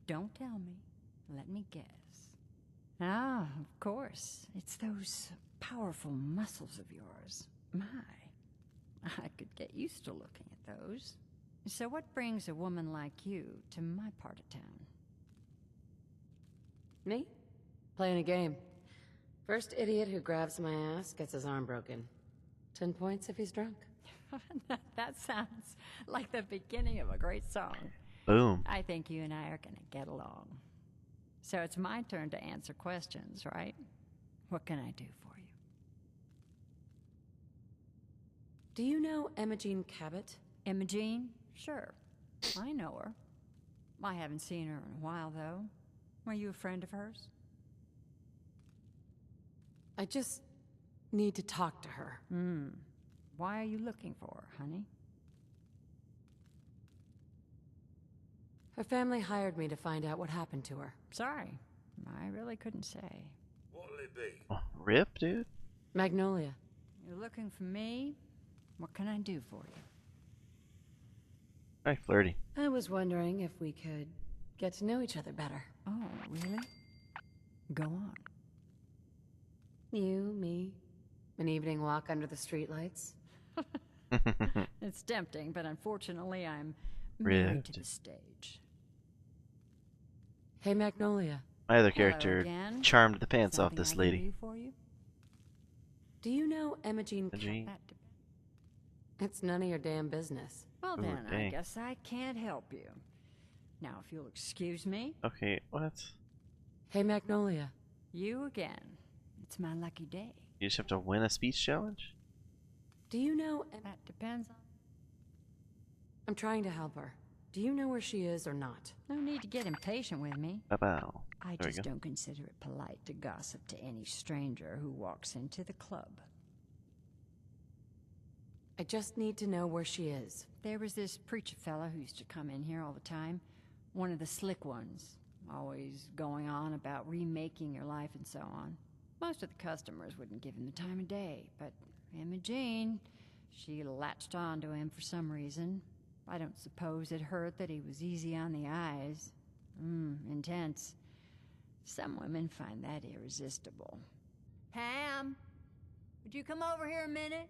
S: Don't tell me. Let me guess. Ah, of course. It's those powerful muscles of yours. My, I could get used to looking at those. So what brings a woman like you to my part of town?
C: Me? Playing a game. First idiot who grabs my ass gets his arm broken. 10 points if he's drunk.
S: That sounds like the beginning of a great song.
B: Boom.
S: I think you and I are gonna get along. So it's my turn to answer questions, right? What can I do for you?
C: Do you know Imogene Cabot?
S: Imogene? Sure. I know her. I haven't seen her in a while, though. Were you a friend of hers?
C: I just need to talk to her.
S: Why are you looking for her, honey?
C: Her family hired me to find out what happened to her.
S: Sorry. I really couldn't say.
R: What'll it be?
B: Oh, rip, dude?
C: Magnolia.
S: You're looking for me? What can I do for you?
B: Very flirty.
C: I was wondering if we could get to know each other better.
S: Oh, really? Go on.
C: You, me, an evening walk under the streetlights.
S: It's tempting, but unfortunately I'm
B: Ripped.
S: married to the stage.
C: Hey, Magnolia.
B: My other
S: Hello
B: character
S: again.
B: charmed the pants off
S: Something
B: this
S: I can
B: lady.
S: do for you?
C: Do you know Imogene
B: Imogene?
C: Cabot? It's none of your damn business.
S: Well
B: Ooh,
S: then, I
B: dang.
S: guess I can't help you. Now, if you'll excuse me.
B: Okay, what?
C: Hey, Magnolia.
S: You again. It's my lucky day.
B: You just have to win a speech challenge?
C: Do you know...
S: That depends on...
C: I'm trying to help her. Do you know where she is or not?
S: No need to get impatient with me.
B: Bow.
S: I
B: There we
S: just
B: go.
S: don't consider it polite to gossip to any stranger who walks into the club.
C: I just need to know where she is.
S: There was this preacher fella who used to come in here all the time. One of the slick ones. Always going on about remaking your life and so on. Most of the customers wouldn't give him the time of day, but Imogene, she latched on to him for some reason. I don't suppose it hurt that he was easy on the eyes. Intense. Some women find that irresistible.
M: Pam, would you come over here a minute?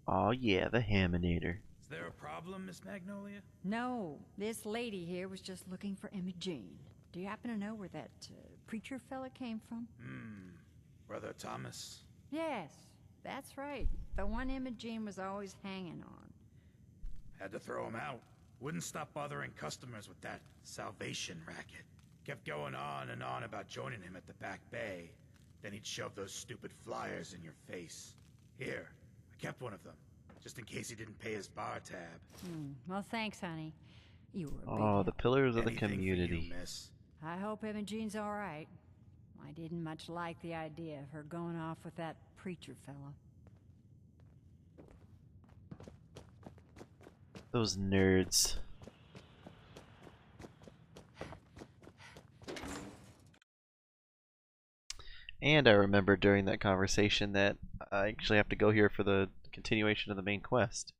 B: Oh yeah, the Haminator.
Q: Is there a problem, Miss Magnolia?
S: No, this lady here was just looking for Imogene. Do you happen to know where that preacher fella came from?
Q: Brother Thomas?
S: Yes, that's right. The one Imogene was always hanging on.
Q: Had to throw him out. Wouldn't stop bothering customers with that salvation racket. Kept going on and on about joining him at the back bay. Then he'd shove those stupid flyers in your face. Here, I kept one of them, just in case he didn't pay his bar tab.
S: Well, thanks, honey. You were a big
B: Oh,
S: help.
B: the pillars of the
Q: Anything for
B: community.
Q: you, miss.
S: I hope Imogene's all right. I didn't much like the idea of her going off with that preacher fella.
B: Those nerds. And I remember during that conversation that I actually have to go here for the continuation of the main quest.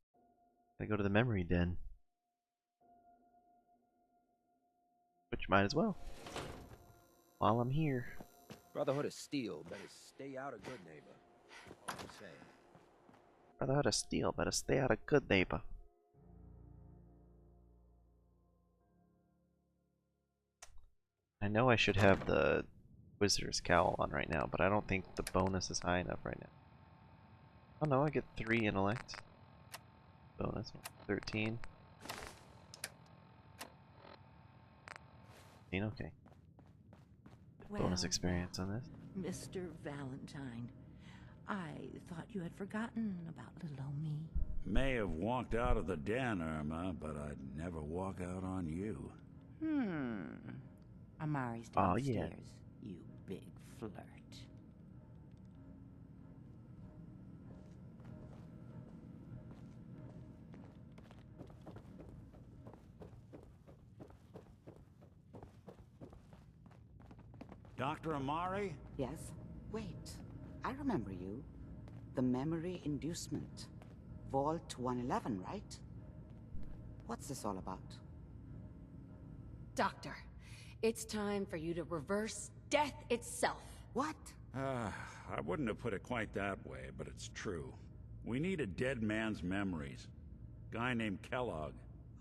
B: I go to the memory den. Which might as well. While I'm here.
T: Brotherhood of Steel better stay out of good neighbor. All I'm saying.
B: Brotherhood of Steel, better stay out of good neighbor. I know I should have the Wizard's Cowl on right now, but I don't think the bonus is high enough right now. Oh no, I get 3 intellect. Bonus, 13. Okay. Bonus experience on this.
O: Mr. Valentine, I thought you had forgotten about little old me.
R: may have walked out of the den, Irma, but I'd never walk out on you.
O: Amari's
B: Oh, yeah.
O: downstairs, you big flirt.
E: Dr. Amari?
U: Yes? Wait. I remember you. The memory inducement. Vault 111, right? What's this all about?
C: Doctor, it's time for you to reverse death itself.
U: What?
R: I wouldn't have put it quite that way, but it's true. We need a dead man's memories. Guy named Kellogg.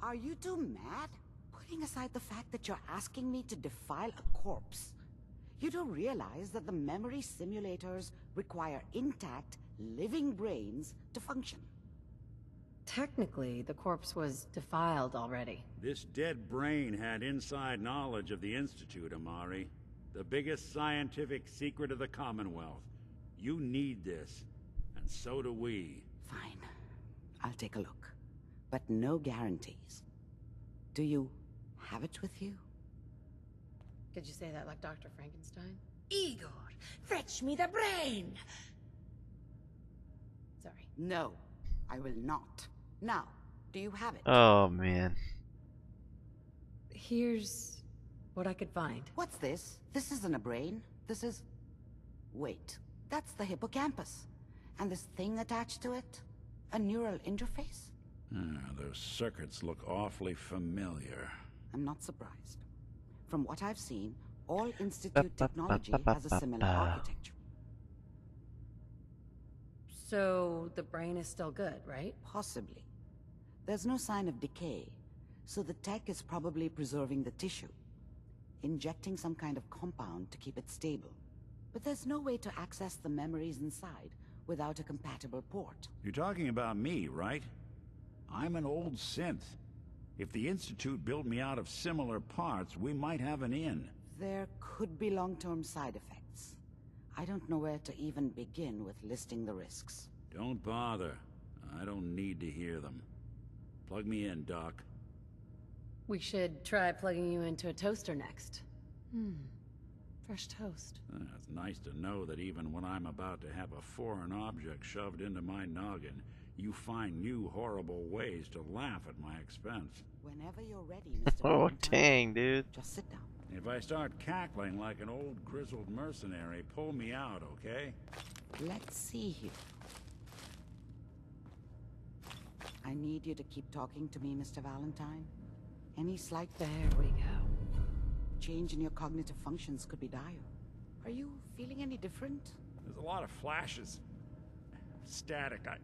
U: Are you two mad? Putting aside the fact that you're asking me to defile a corpse, you don't realize that the memory simulators require intact, living brains to function.
C: Technically, the corpse was defiled already.
R: This dead brain had inside knowledge of the Institute, Amari. The biggest scientific secret of the Commonwealth. You need this, and so do we.
U: Fine. I'll take a look. But no guarantees. Do you have it with you?
C: Could you say that like Dr. Frankenstein?
M: Igor, fetch me the brain!
C: Sorry.
U: No, I will not. Now, do you have it?
B: Oh, man.
C: Here's what I could find.
U: What's this? This isn't a brain. This is... Wait, that's the hippocampus. And this thing attached to it? A neural interface?
R: Those circuits look awfully familiar.
U: I'm not surprised. From what I've seen, all Institute technology has a similar architecture.
C: So, the brain is still good, right?
U: Possibly. There's no sign of decay, so the tech is probably preserving the tissue, injecting some kind of compound to keep it stable. But there's no way to access the memories inside without a compatible port.
R: You're talking about me, right? I'm an old synth. If the Institute built me out of similar parts, we might have an in.
U: There could be long-term side effects. I don't know where to even begin with listing the risks.
R: Don't bother. I don't need to hear them. Plug me in, Doc.
C: We should try plugging you into a toaster next. Fresh toast.
R: It's nice to know that even when I'm about to have a foreign object shoved into my noggin, you find new horrible ways to laugh at my expense.
U: Whenever you're ready, Mr.
B: Oh,
U: Valentine,
B: dang, dude.
U: just sit down.
R: If I start cackling like an old grizzled mercenary, pull me out, okay?
U: Let's see here. I need you to keep talking to me, Mr. Valentine. Any slight...
C: There we go.
U: Change in your cognitive functions could be dire. Are you feeling any different?
R: There's a lot of flashes. Static. I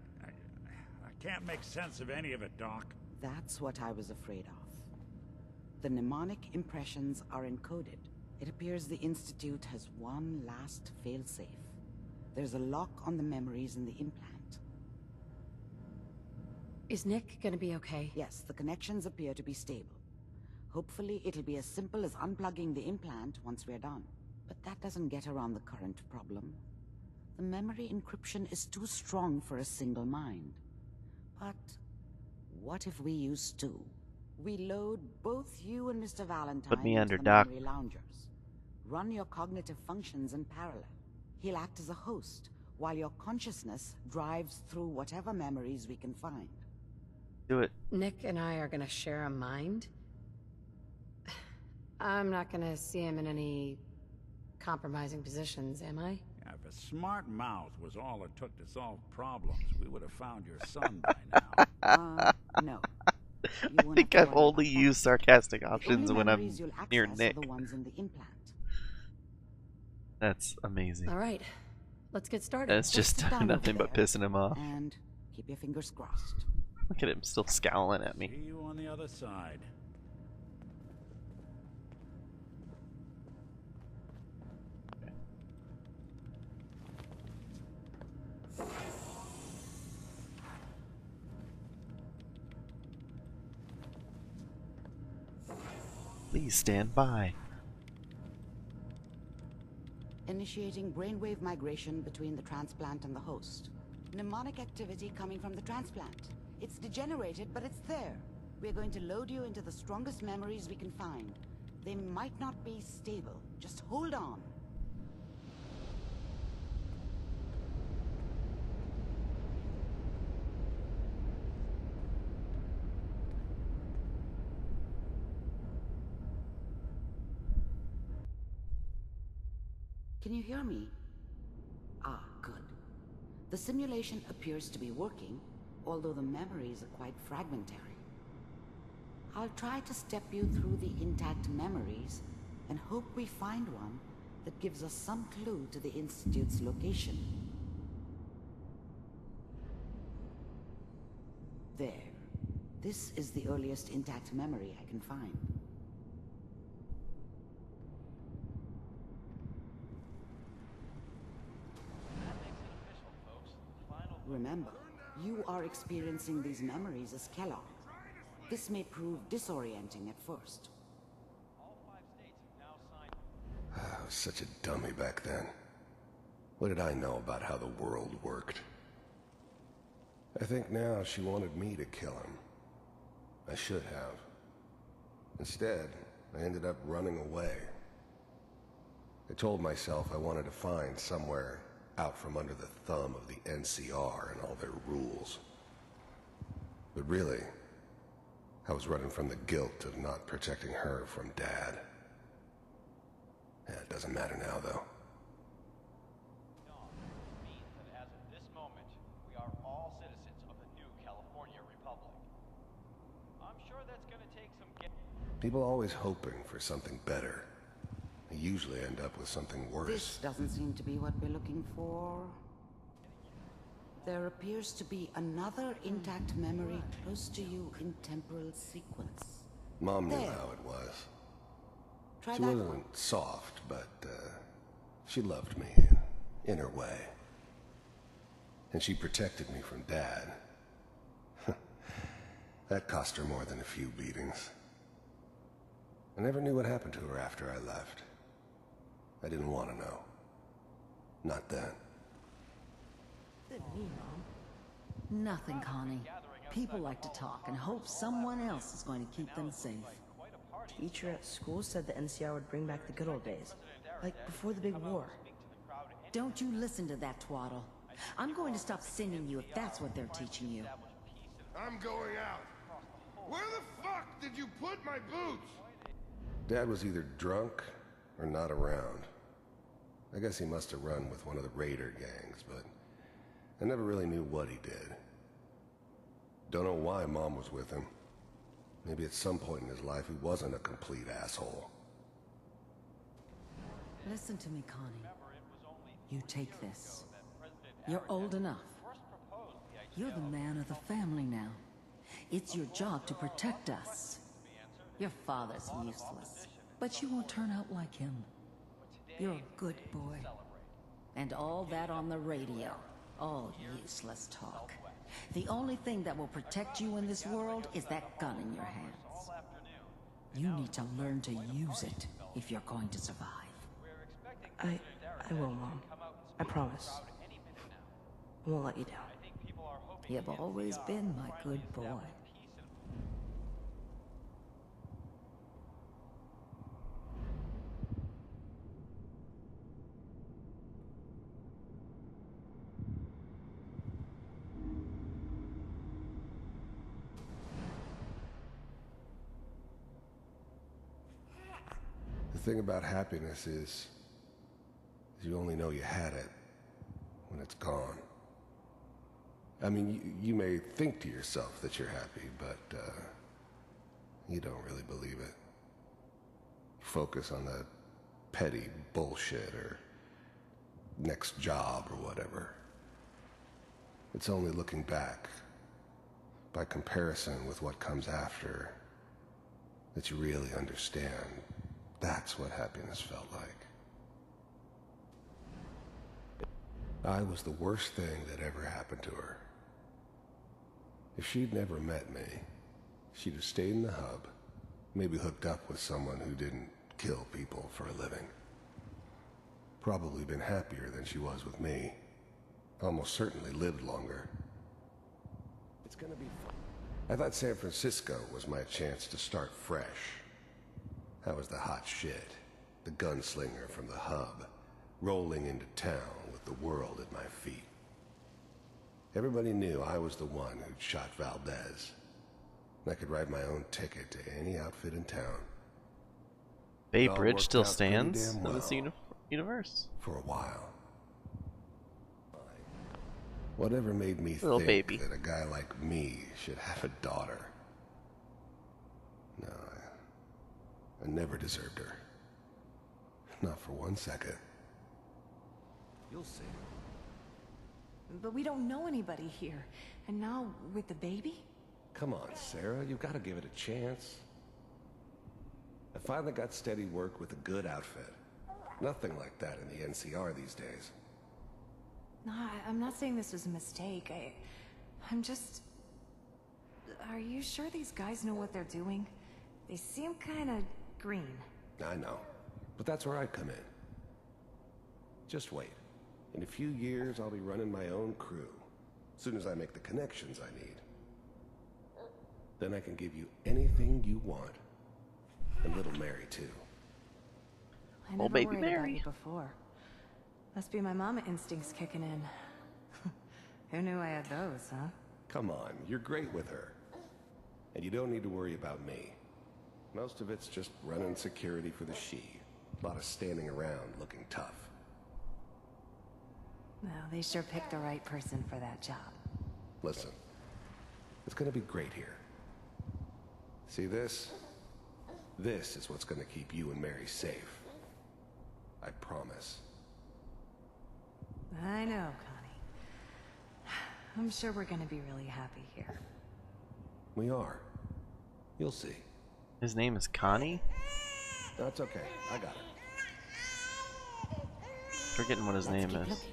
R: can't make sense of any of it, Doc.
U: That's what I was afraid of. The mnemonic impressions are encoded. It appears the Institute has one last failsafe. There's a lock on the memories in the implant.
C: Is Nick gonna be okay?
U: Yes, the connections appear to be stable. Hopefully it'll be as simple as unplugging the implant once we're done. But that doesn't get around the current problem. The memory encryption is too strong for a single mind. But what if we use two? We load both you and Mr. Valentine
B: Put me
U: into
B: under,
U: the
B: Doc.
U: memory loungers. Run your cognitive functions in parallel. He'll act as a host, while your consciousness drives through whatever memories we can find.
B: Do it.
C: Nick and I are gonna share a mind? I'm not gonna see him in any compromising positions, am I?
R: If a smart mouth was all it took to solve problems, we would have found your son by now.
U: No.
B: I think I've only used sarcastic options when I'm near Nick.
U: The ones in the implant.
B: That's amazing.
C: All right, let's get started.
B: And it's just nothing but pissing him off.
U: And keep your fingers crossed.
B: Look at him still scowling at me.
R: See you on the other side.
B: Please stand by.
U: Initiating brainwave migration between the transplant and the host. Mnemonic activity coming from the transplant. It's degenerated, but it's there. We're going to load you into the strongest memories we can find. They might not be stable. Just hold on. Can you hear me? Ah, good. The simulation appears to be working, although the memories are quite fragmentary. I'll try to step you through the intact memories and hope we find one that gives us some clue to the Institute's location. There. This is the earliest intact memory I can find. Remember, you are experiencing these memories as Kellogg. This may prove disorienting at first.
E: I was such a dummy back then. What did I know about how the world worked? I think now she wanted me to kill him. I should have. Instead, I ended up running away. I told myself I wanted to find somewhere out from under the thumb of the NCR and all their rules. But really, I was running from the guilt of not protecting her from Dad. Yeah, it doesn't matter now, though.
A: Means that as of this moment, we are all citizens of the new California Republic. I'm sure that's gonna take some
E: People always hoping for something better. They usually end up with something worse.
U: This doesn't seem to be what we're looking for. There appears to be another intact memory close to you in temporal sequence.
E: Mom knew
U: There.
E: how it was.
U: Try
E: She
U: that
E: wasn't
U: one.
E: soft, but she loved me in her way. And she protected me from Dad. That cost her more than a few beatings. I never knew what happened to her after I left. I didn't want to know. Not then.
O: Nothing, Connie. People like to talk and hope someone else is going to keep them safe.
V: Teacher at school said the NCR would bring back the good old days. Like before the big war.
O: Don't you listen to that twaddle. I'm going to stop singing you if that's what they're teaching you.
D: I'm going out. Where the fuck did you put my boots?
E: Dad was either drunk or not around. I guess he must have run with one of the raider gangs, but I never really knew what he did. Don't know why Mom was with him. Maybe at some point in his life he wasn't a complete asshole.
O: Listen to me, Connie. You take this. You're old enough. You're the man of the family now. It's your job to protect us. Your father's useless, but you won't turn out like him. You're a good boy. And all that on the radio. All useless talk. The only thing that will protect you in this world is that gun in your hands. You need to learn to use it if you're going to survive.
V: I will, Mom. I promise. I won't let you down.
O: You've always been my good boy.
E: The thing about happiness is you only know you had it when it's gone. I mean, you may think to yourself that you're happy, but you don't really believe it. You focus on the petty bullshit or next job or whatever. It's only looking back, by comparison with what comes after, that you really understand. That's what happiness felt like. I was the worst thing that ever happened to her. If she'd never met me, she'd have stayed in the hub, maybe hooked up with someone who didn't kill people for a living. Probably been happier than she was with me. Almost certainly lived longer. gonna be fun. I thought San Francisco was my chance to start fresh. I was the hot shit, the gunslinger from the hub, rolling into town with the world at my feet. Everybody knew I was the one who'd shot Valdez. I could write my own ticket to any outfit in town.
B: Bay
E: It all
B: Bridge
E: worked
B: still
E: out pretty
B: stands
E: damn
B: in this
E: well.
B: universe.
E: For a while. Whatever made me
B: Little
E: think
B: baby.
E: that a guy like me should have a daughter? No, I never deserved her. Not for 1 second.
T: You'll see.
V: But we don't know anybody here. And now, with the baby?
E: Come on, Sarah, you've got to give it a chance. I finally got steady work with a good outfit. Nothing like that in the NCR these days.
V: No, I'm not saying this was a mistake. I'm just... Are you sure these guys know what they're doing? They seem kind of green.
E: I know, but that's where I come in. Just wait. In a few years, I'll be running my own crew. As soon as I make the connections I need. Then I can give you anything you want. And little Mary, too.
V: I never
B: baby
V: worried
B: Mary.
V: about you before. Must be my mama instincts kicking in. Who knew I had those, huh?
E: Come on, you're great with her. And you don't need to worry about me. Most of it's just running security for the she. A lot of standing around looking tough.
V: No, they sure picked the right person for that job.
E: Listen, it's gonna be great here. See this? This is what's gonna keep you and Mary safe. I promise.
V: I know, Connie. I'm sure we're gonna be really happy here.
E: We are. You'll see.
B: His name is Connie?
E: That's okay. I got it.
B: Forgetting what his
U: Let's
B: name
U: keep
B: is.
U: looking.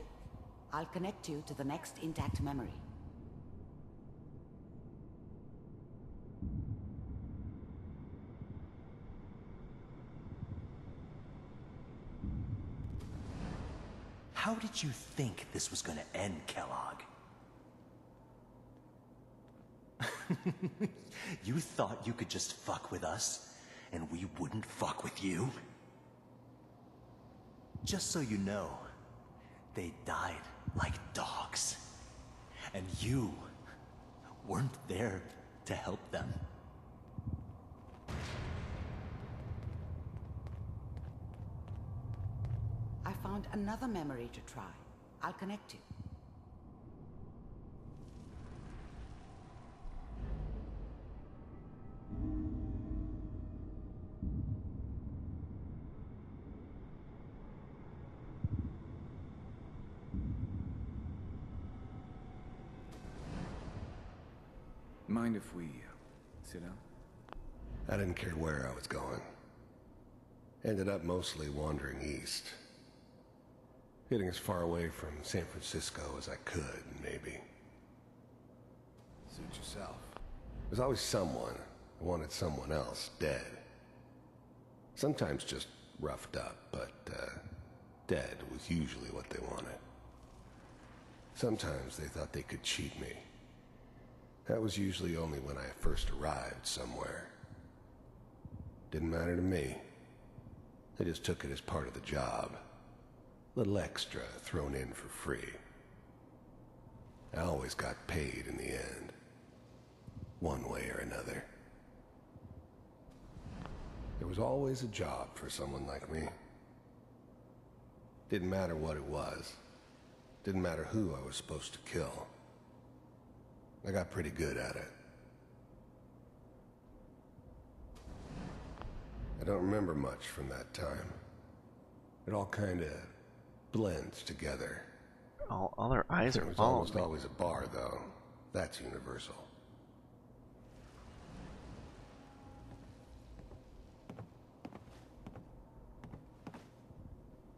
U: I'll connect you to the next intact memory.
G: How did you think this was gonna end, Kellogg? You thought you could just fuck with us, and we wouldn't fuck with you? Just so you know, they died like dogs. And you weren't there to help them.
U: I found another memory to try. I'll connect you.
F: Mind if we sit down?
E: I didn't care where I was going. Ended up mostly wandering east. Getting as far away from San Francisco as I could, maybe.
F: Suit yourself.
E: There's always someone who wanted someone else dead. Sometimes just roughed up, but dead was usually what they wanted. Sometimes they thought they could cheat me. That was usually only when I first arrived somewhere. Didn't matter to me. They just took it as part of the job. Little extra thrown in for free. I always got paid in the end. One way or another. There was always a job for someone like me. Didn't matter what it was. Didn't matter who I was supposed to kill. I got pretty good at it. I don't remember much from that time. It all kind of blends together.
B: All their eyes are
E: There was
B: following
E: almost
B: me.
E: always a bar, though. That's universal.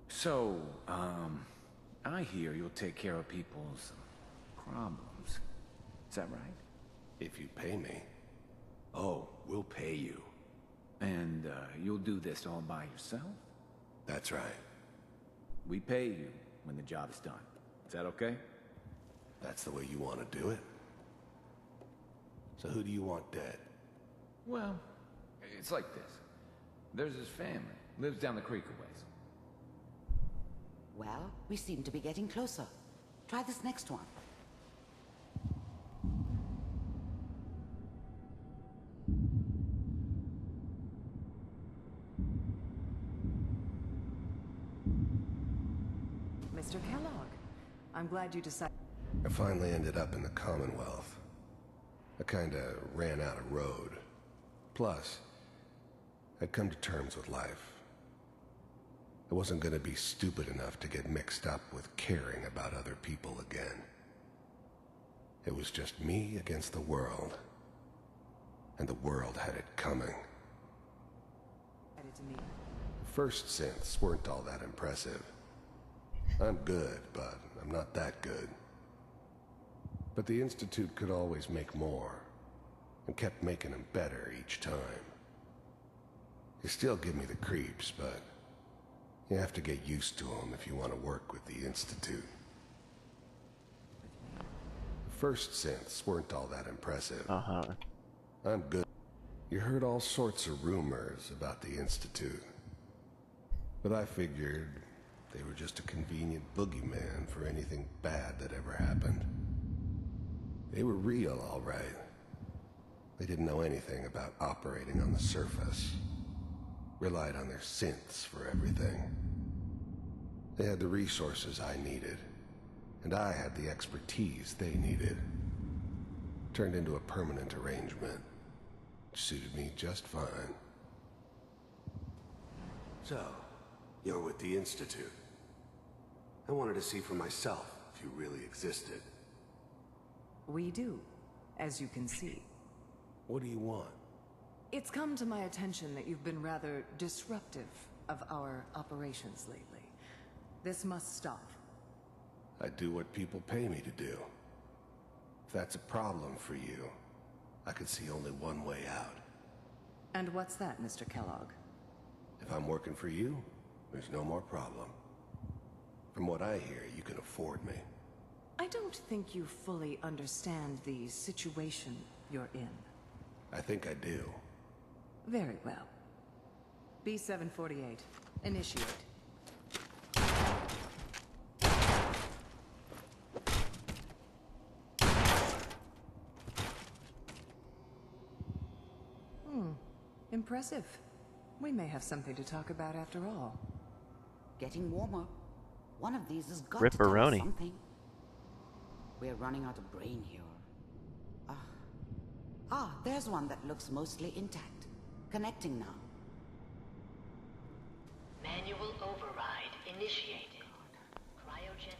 T: So, I hear you'll take care of people's problems. Is that right?
E: If you pay me.
T: Oh, we'll pay you. And, you'll do this all by yourself?
E: That's right.
T: We pay you when the job is done. Is that okay?
E: That's the way you want to do it? So who do you want dead?
T: Well, it's like this. There's his family. Lives down the creek a ways.
U: Well, we seem to be getting closer. Try this next one.
H: Mr. Kellogg, I'm glad you decided...
E: I finally ended up in the Commonwealth. I kinda ran out of road. Plus, I'd come to terms with life. I wasn't gonna be stupid enough to get mixed up with caring about other people again. It was just me against the world. And the world had it coming. First synths weren't all that impressive. I'm good, but I'm not that good. But the Institute could always make more, and kept making them better each time. They still give me the creeps, but you have to get used to them if you want to work with the Institute. First synths weren't all that impressive. I'm good. You heard all sorts of rumors about the Institute. But I figured they were just a convenient boogeyman for anything bad that ever happened. They were real, all right. They didn't know anything about operating on the surface. Relied on their synths for everything. They had the resources I needed, and I had the expertise they needed. Turned into a permanent arrangement, which suited me just fine. So, you're with the Institute. I wanted to see for myself if you really existed.
H: We do, as you can see.
E: What do you want?
H: It's come to my attention that you've been rather disruptive of our operations lately. This must stop.
E: I do what people pay me to do. If that's a problem for you, I could see only one way out.
H: And what's that, Mr. Kellogg?
E: If I'm working for you, there's no more problem. From what I hear, you can afford me.
H: I don't think you fully understand the situation you're in.
E: I think I do.
H: Very well. B-748, initiate. Impressive. We may have something to talk about after all.
U: Getting warmer. One of these has got to tell us something. We're running out of brain here. There's one that looks mostly intact. Connecting now.
J: Manual override initiated.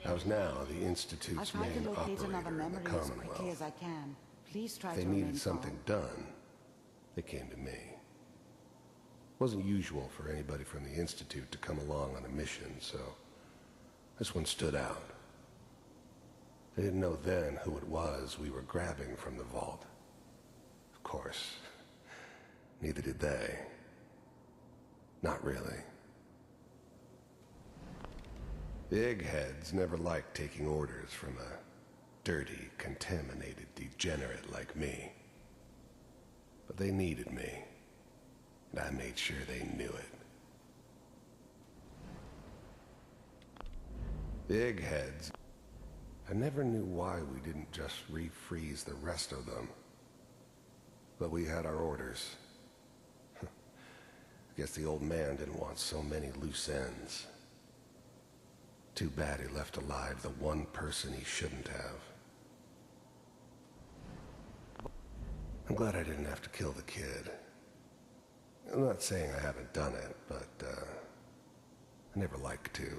E: How's now the Institute's main operator in the Commonwealth?
U: As quickly as I can. Please try
E: If they
U: to
E: needed something done, they came to me. It wasn't usual for anybody from the Institute to come along on a mission, so this one stood out. They didn't know then who it was we were grabbing from the vault. Of course, neither did they. Not really. The eggheads never liked taking orders from a dirty, contaminated degenerate like me. But they needed me, and I made sure they knew it. The eggheads, I never knew why we didn't just refreeze the rest of them. But we had our orders. I guess the old man didn't want so many loose ends. Too bad he left alive the one person he shouldn't have. I'm glad I didn't have to kill the kid. I'm not saying I haven't done it, but I never liked to.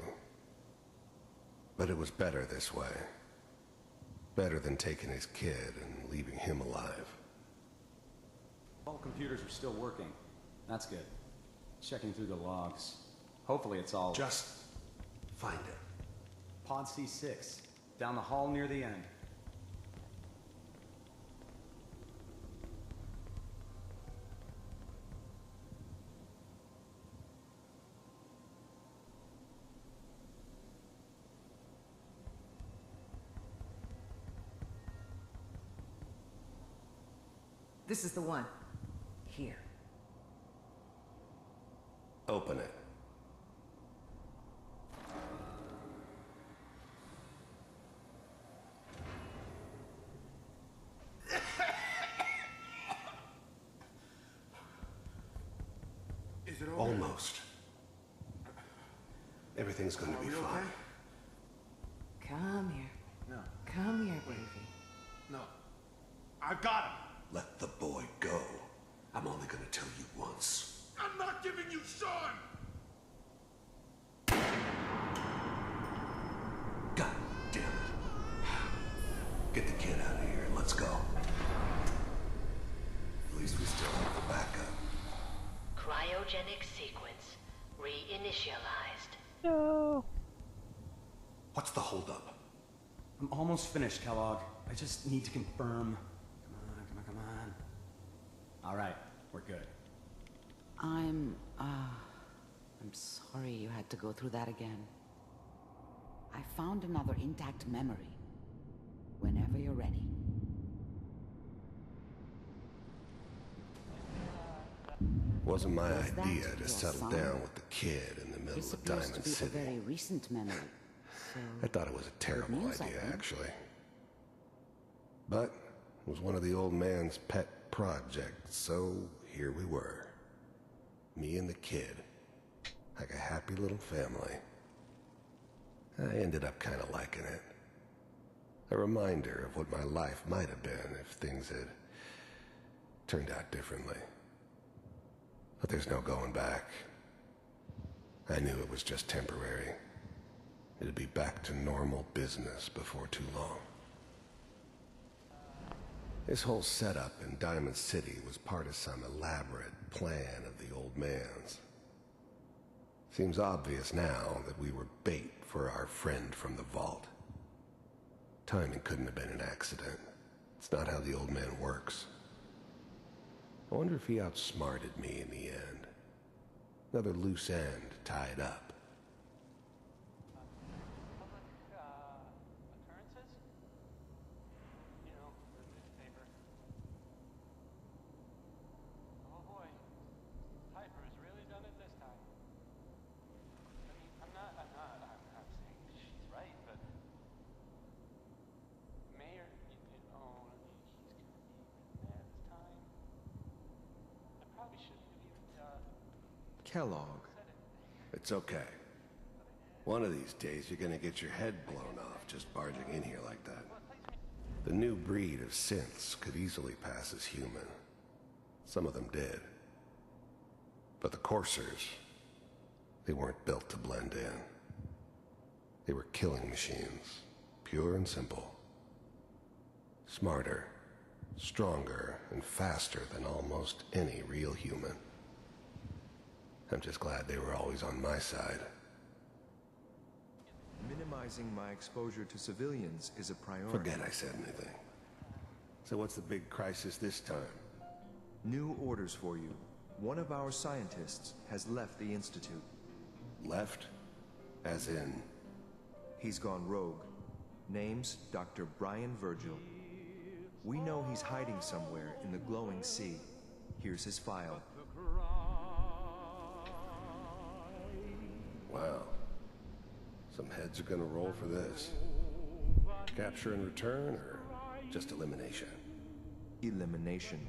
E: But it was better this way. Better than taking his kid and leaving him alive.
W: All computers are still working. That's good. Checking through the logs. Hopefully it's all...
E: Just find it.
W: Pod C6. Down the hall near the end.
H: This is the one. Here.
E: Open it.
Q: Is it over?
E: Almost. Everything's going to be fine.
H: Come here.
Q: No.
H: Come here, baby.
Q: No. I've got him.
E: Let the boy go. I'm only going to tell you once.
Q: I'm not giving you Sean!
E: God damn it. Get the kid out of here and let's go. At least we still have the backup.
J: Cryogenic sequence reinitialized.
B: No.
E: What's the holdup?
W: I'm almost finished, Kellogg. I just need to confirm. Come on. All right, we're good.
U: I'm sorry you had to go through that again. I found another intact memory. Whenever you're ready.
E: Wasn't my
U: Was that
E: idea to
U: your
E: settle
U: son?
E: down with the kid in the middle
U: This
E: of
U: appears
E: Diamond
U: to be
E: City.
U: a very recent memory. So
E: I thought it was a terrible
U: news, I
E: idea,
U: think.
E: actually. But it was one of the old man's pet projects, so here we were. Me and the kid. Like a happy little family. I ended up kind of liking it. A reminder of what my life might have been if things had turned out differently. But there's no going back. I knew it was just temporary. It'd be back to normal business before too long. This whole setup in Diamond City was part of some elaborate plan of the old man's. Seems obvious now that we were bait for our friend from the vault. Timing couldn't have been an accident. It's not how the old man works. I wonder if he outsmarted me in the end. Another loose end tied up.
A: Occurrences? You know, the newspaper. Oh boy, Piper has really done it this time. I mean, I'm not saying she's right, but Mayor, he's gonna be mad this time. I probably shouldn't have even,
E: Kellogg. It's okay. One of these days you're gonna get your head blown off just barging in here like that. The new breed of synths could easily pass as human. Some of them did. But the coursers, they weren't built to blend in. They were killing machines, pure and simple. Smarter, stronger, and faster than almost any real human. I'm just glad they were always on my side.
I: Minimizing my exposure to civilians is a priority.
E: Forget I said anything. So what's the big crisis this time?
I: New orders for you. One of our scientists has left the Institute.
E: Left? As in?
I: He's gone rogue. Name's Dr. Brian Virgil. We know he's hiding somewhere in the glowing sea. Here's his file.
E: Wow. Some heads are gonna roll for this. Capture and return, or just elimination?
I: Elimination.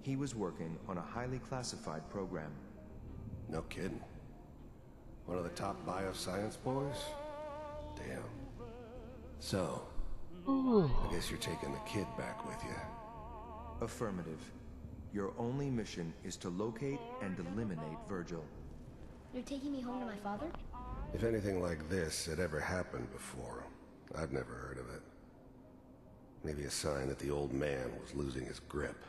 I: He was working on a highly classified program.
E: No kidding. One of the top bioscience boys? Damn. So, I guess you're taking the kid back with you.
I: Affirmative. Your only mission is to locate and eliminate Virgil.
K: You're taking me home to my father?
E: If anything like this had ever happened before, I'd never heard of it. Maybe a sign that the old man was losing his grip.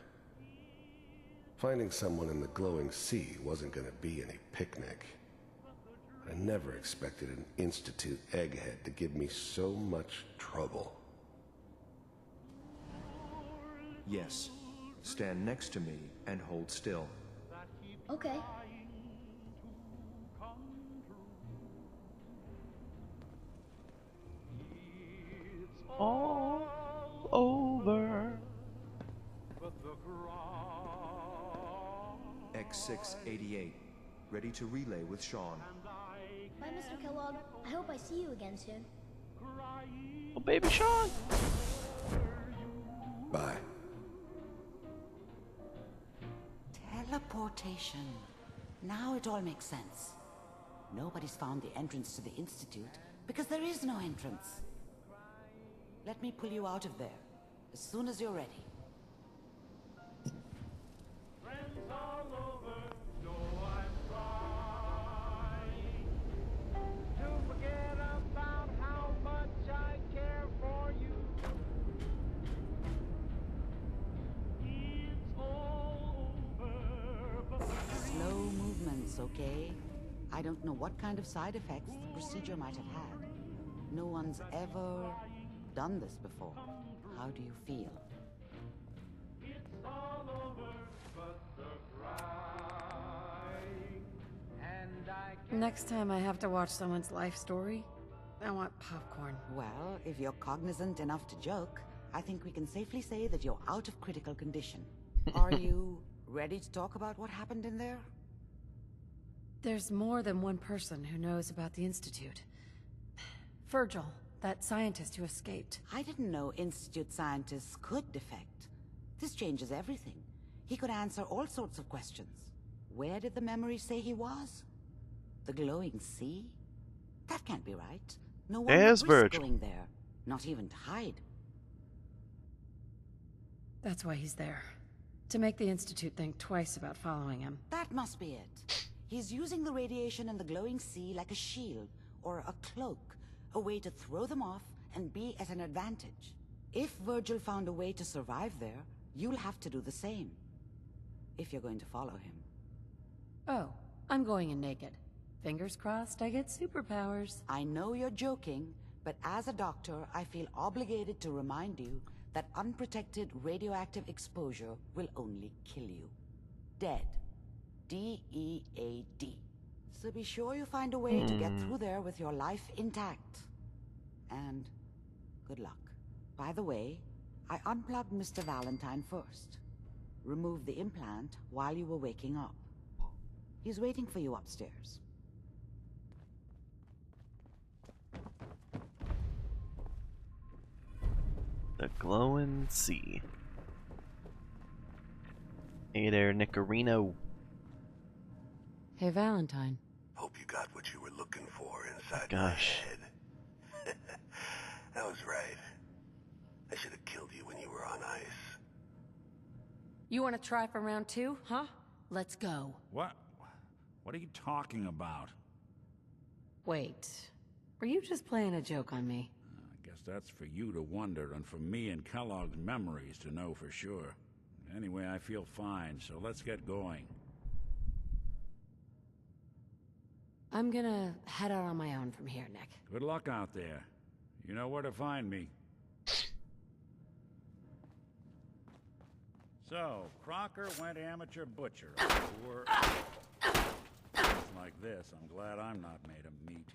E: Finding someone in the glowing sea wasn't gonna be any picnic. I never expected an Institute egghead to give me so much trouble.
I: Yes. Stand next to me and hold still.
K: Okay.
B: All over.
I: X688, ready to relay with Sean.
K: Bye, Mr. Kellogg. I hope I see you again soon.
B: Oh, baby Sean!
E: Bye.
U: Teleportation. Now it all makes sense. Nobody's found the entrance to the Institute because there is no entrance. Let me pull you out of there as soon as you're ready. Slow movements, okay? I don't know what kind of side effects the procedure might have had. No one's ever done this before. How do you feel?
C: Next time I have to watch someone's life story, I want popcorn.
U: Well, if you're cognizant enough to joke, I think we can safely say that you're out of critical condition. Are you ready to talk about what happened in there?
C: There's more than one person who knows about the Institute. Virgil, that scientist who escaped.
U: I didn't know Institute scientists could defect. This changes everything. He could answer all sorts of questions. Where did the memory say he was? The glowing sea? That can't be right. No one would risk going there, not even to hide.
C: That's why he's there. To make the Institute think twice about following him.
U: That must be it. He's using the radiation and the glowing sea like a shield, or a cloak, a way to throw them off and be at an advantage. If Virgil found a way to survive there, you'll have to do the same. If you're going to follow him.
C: Oh, I'm going in naked. Fingers crossed I get superpowers.
U: I know you're joking, but as a doctor, I feel obligated to remind you that unprotected radioactive exposure will only kill you. Dead. D-E-A-D. So be sure you find a way to get through there with your life intact. And good luck. By the way, I unplugged Mr. Valentine first. Removed the implant while you were waking up. He's waiting for you upstairs.
B: The glowing sea. Hey there, Nicorino.
C: Hey, Valentine.
E: Hope you got what you were looking for inside
B: Gosh.
E: my head. That was right. I should have killed you when you were on ice.
C: You want to try for round 2, huh? Let's go.
R: What? What are you talking about?
C: Wait. Were you just playing a joke on me?
R: I guess that's for you to wonder and for me and Kellogg's memories to know for sure. Anyway, I feel fine, so let's get going.
C: I'm gonna head out on my own from here, Nick.
R: Good luck out there. You know where to find me. So, Crocker went amateur butcher. Poor... like this, I'm glad I'm not made of meat.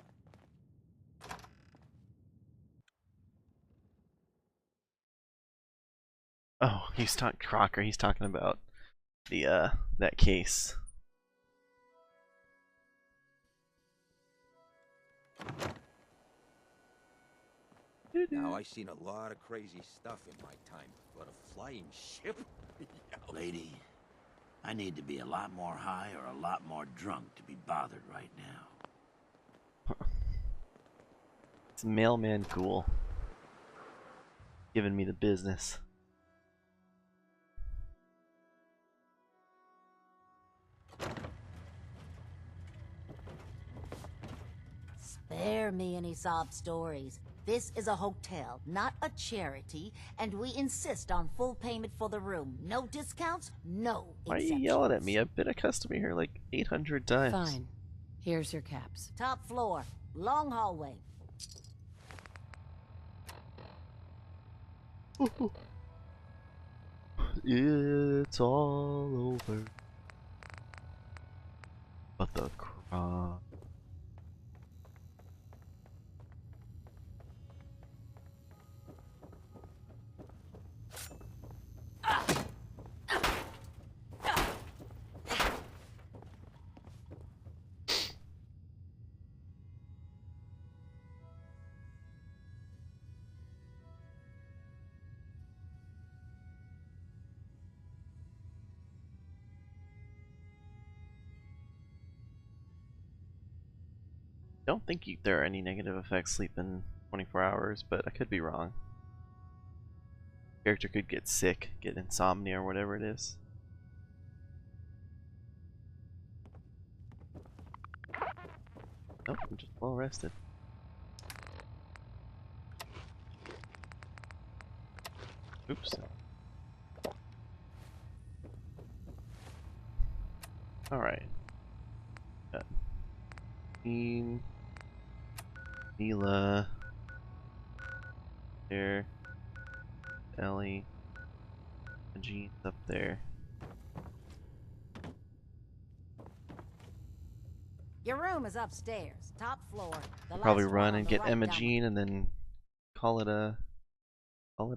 B: Oh, he's talking Crocker. He's talking about the that case.
L: Now, I've seen a lot of crazy stuff in my time, but a flying ship?
N: Lady, I need to be a lot more high or a lot more drunk to be bothered right now.
B: It's mailman cool. Giving me the business.
M: Spare me any sob stories. This is a hotel, not a charity, and we insist on full payment for the room. No discounts, no
B: Why are
M: exceptions.
B: you yelling at me? I've been a customer here like 800 times.
C: Fine. Here's your caps.
M: Top floor, long hallway.
B: It's all over. But the crop. don't think there are any negative effects sleeping 24 hours, but I could be wrong. Character could get sick, get insomnia or whatever it is. Nope, I'm just well rested. Oops. Alright. Mila. There. Ellie. Jean's up there.
M: Your room is upstairs, top floor. The
B: Probably
M: last
B: run
M: one on
B: and
M: the
B: get
M: right
B: Emma
M: down the-
B: Jean and then call it a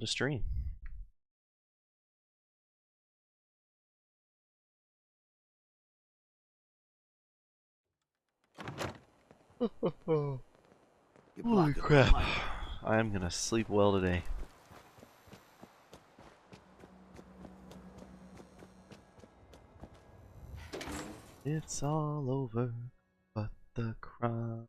B: stream. Holy crap. I'm gonna sleep well today. It's all over, but the crime.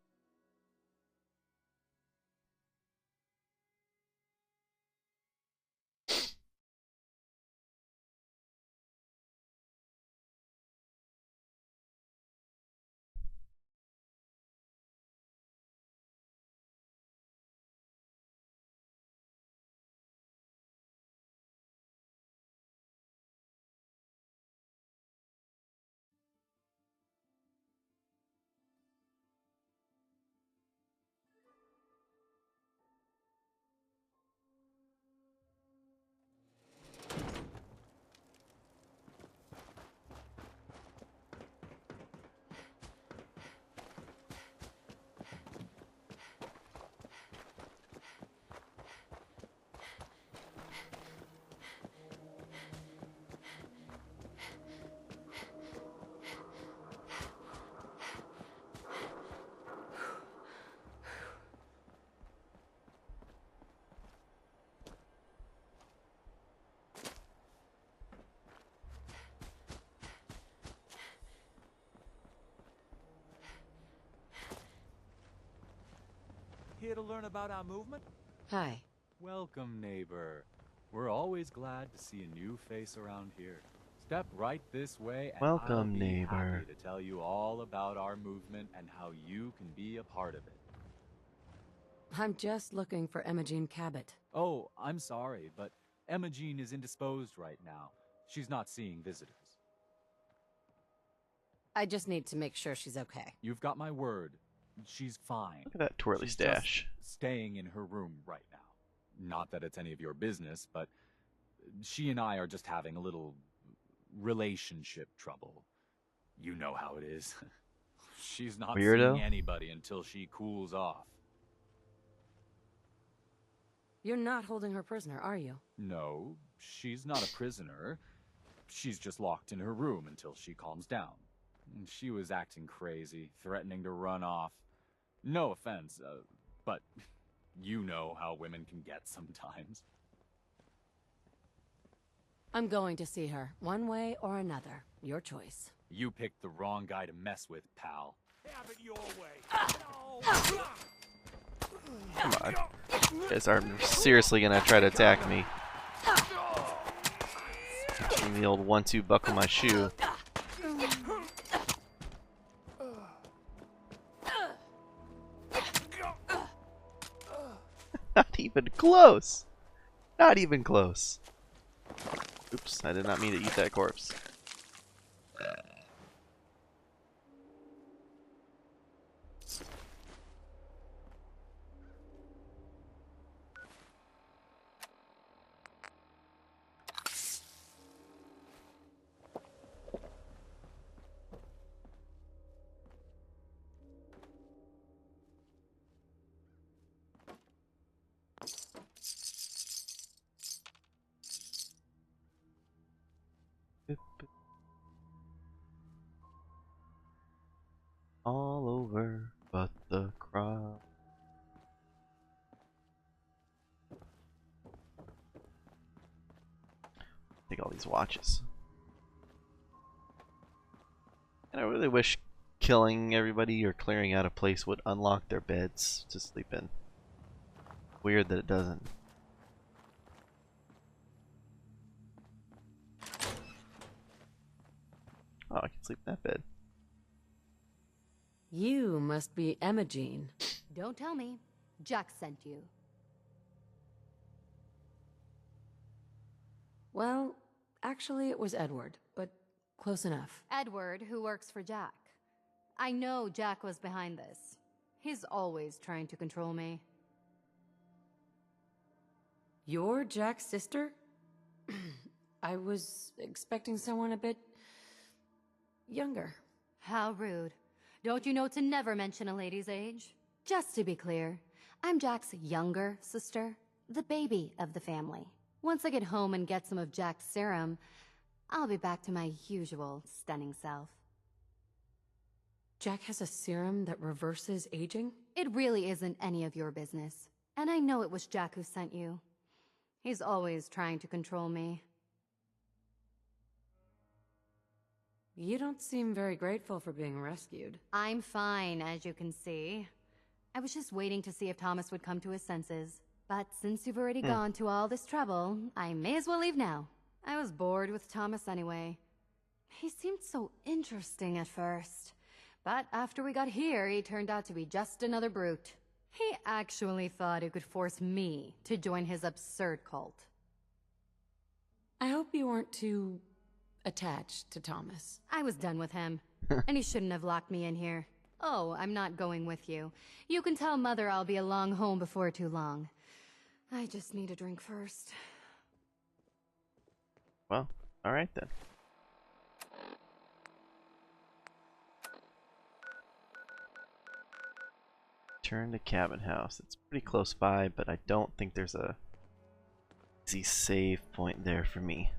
D: Here to learn about our movement?
C: Hi.
D: Welcome, neighbor. We're always glad to see a new face around here. Step right this way and
B: Welcome,
D: I'll be
B: neighbor.
D: happy to tell you all about our movement and how you can be a part of it.
C: I'm just looking for Emma Jean Cabot.
D: Oh, I'm sorry, but Emma Jean is indisposed right now. She's not seeing visitors.
C: I just need to make sure she's okay.
D: You've got my word. She's fine.
B: Look at that twirly
D: She's
B: stash.
D: just staying in her room right now. Not that it's any of your business, but she and I are just having a little relationship trouble. You know how it is. She's not
B: Weirdo?
D: seeing anybody until she cools off.
C: You're not holding her prisoner, are you?
D: No, she's not a prisoner. She's just locked in her room until she calms down. She was acting crazy, threatening to run off. No offense, but you know how women can get sometimes.
C: I'm going to see her, one way or another. Your choice.
D: You picked the wrong guy to mess with, pal.
N: Have it your way.
B: Come on. You guys are seriously gonna try to attack me. Give me the old 1-2 buckle my shoe. Not even close. Not even close. Oops, I did not mean to eat that corpse. All over but the crowd. Take all these watches. And I really wish killing everybody or clearing out a place would unlock their beds to sleep in. Weird that it doesn't. Oh, I can sleep in that bed.
C: You must be Emma Jean.
O: Don't tell me. Jack sent you.
C: Well, actually it was Edward, but close enough.
O: Edward, who works for Jack. I know Jack was behind this. He's always trying to control me.
C: You're Jack's sister? I was expecting someone a bit younger.
O: How rude. Don't you know to never mention a lady's age? Just to be clear, I'm Jack's younger sister, the baby of the family. Once I get home and get some of Jack's serum, I'll be back to my usual stunning self.
C: Jack has a serum that reverses aging?
O: It really isn't any of your business. And I know it was Jack who sent you. He's always trying to control me.
C: You don't seem very grateful for being rescued.
O: I'm fine, as you can see. I was just waiting to see if Thomas would come to his senses. But since you've already gone to all this trouble, I may as well leave now. I was bored with Thomas anyway. He seemed so interesting at first. But after we got here, he turned out to be just another brute. He actually thought he could force me to join his absurd cult.
C: I hope you weren't too attached to Thomas.
O: I was done with him, and he shouldn't have locked me in here. Oh, I'm not going with you. You can tell Mother I'll be along home before too long. I just need a drink first.
B: Well, alright then. Turn to cabin house. It's pretty close by, but I don't think there's a easy save point there for me.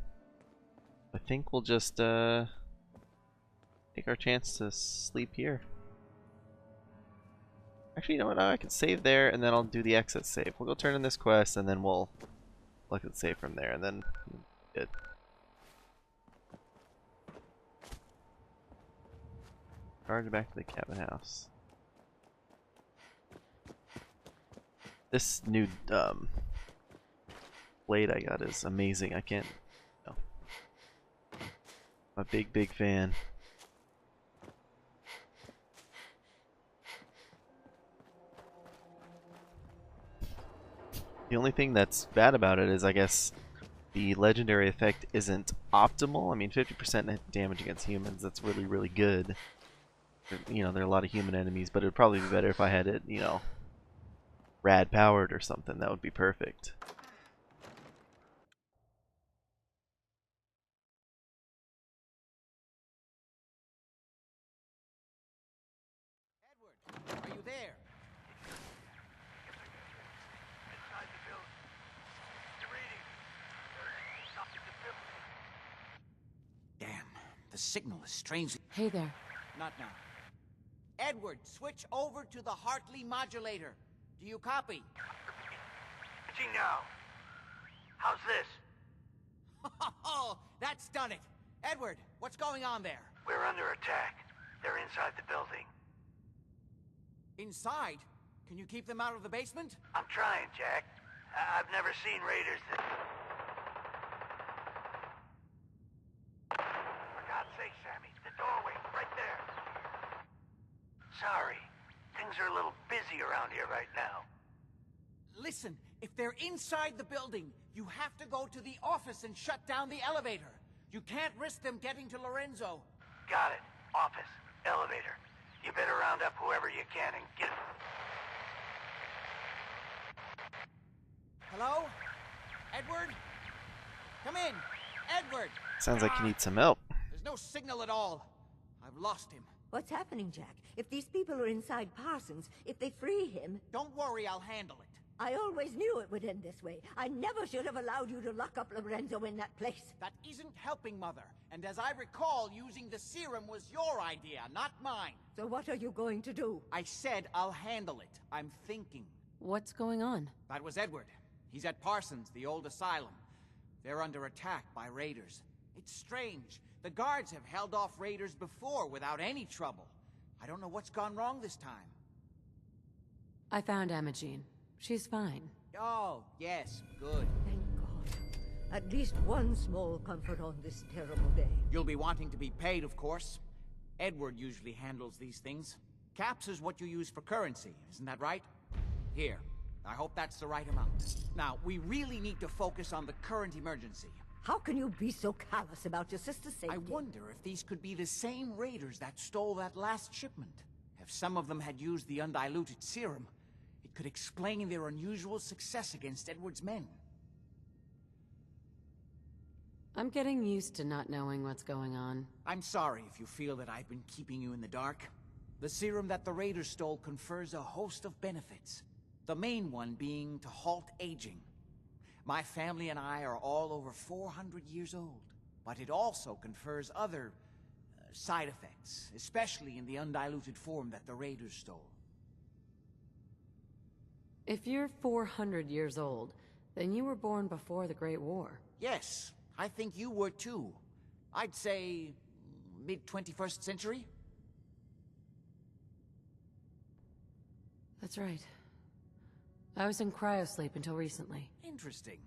B: I think we'll just take our chance to sleep here. Actually, you know what? I can save there, and then I'll do the exit save. We'll go turn in this quest, and then we'll exit save from there, and then good. Guard back to the cabin house. This new blade I got is amazing. I can't. No. I'm a big fan. The only thing that's bad about it is, I guess, the legendary effect isn't optimal. I mean, 50% damage against humans, that's really, really good. You know, there are a lot of human enemies, but it would probably be better if I had it, you know, rad powered or something. That would be perfect.
L: Are you there?
P: Inside the building. You're reading. Something to build.
L: Damn, the signal is strangely...
C: Hey there.
L: Not now. Edward, switch over to the Hartley modulator. Do you copy?
P: Switching now. How's this?
L: Oh, that's done it. Edward, what's going on there?
P: We're under attack. They're inside the building.
L: Inside? Can you keep them out of the basement?
P: I'm trying, Jack. I've never seen raiders that... For God's sake, Sammy, the doorway, right there. Sorry. Things are a little busy around here right now.
L: Listen, if they're inside the building, you have to go to the office and shut down the elevator. You can't risk them getting to Lorenzo.
P: Got it. Office. Elevator. You better round up whoever you can and get...
L: Hello? Edward? Come in. Edward!
B: Sounds like you need some help.
L: There's no signal at all. I've lost him.
S: What's happening, Jack? If these people are inside Parsons, if they free him...
L: Don't worry, I'll handle it.
S: I always knew it would end this way. I never should have allowed you to lock up Lorenzo in that place.
L: That isn't helping, Mother. And as I recall, using the serum was your idea, not mine.
S: So what are you going to do?
L: I said I'll handle it. I'm thinking.
C: What's going on?
L: That was Edward. He's at Parsons, the old asylum. They're under attack by raiders. It's strange. The guards have held off raiders before without any trouble. I don't know what's gone wrong this time.
C: I found Imogene. She's fine.
L: Oh, yes, good.
S: Thank God. At least one small comfort on this terrible day.
L: You'll be wanting to be paid, of course. Edward usually handles these things. Caps is what you use for currency, isn't that right? Here, I hope that's the right amount. Now, we really need to focus on the current emergency.
S: How can you be so callous about your sister's safety?
L: I wonder if these could be the same raiders that stole that last shipment. If some of them had used the undiluted serum, it could explain their unusual success against Edward's men.
C: I'm getting used to not knowing what's going on.
L: I'm sorry if you feel that I've been keeping you in the dark. The serum that the raiders stole confers a host of benefits. The main one being to halt aging. My family and I are all over 400 years old, but it also confers other side effects, especially in the undiluted form that the raiders stole.
C: If you're 400 years old, then you were born before the Great War.
L: Yes, I think you were too. I'd say mid-21st century?
C: That's right. I was in cryosleep until recently.
L: Interesting.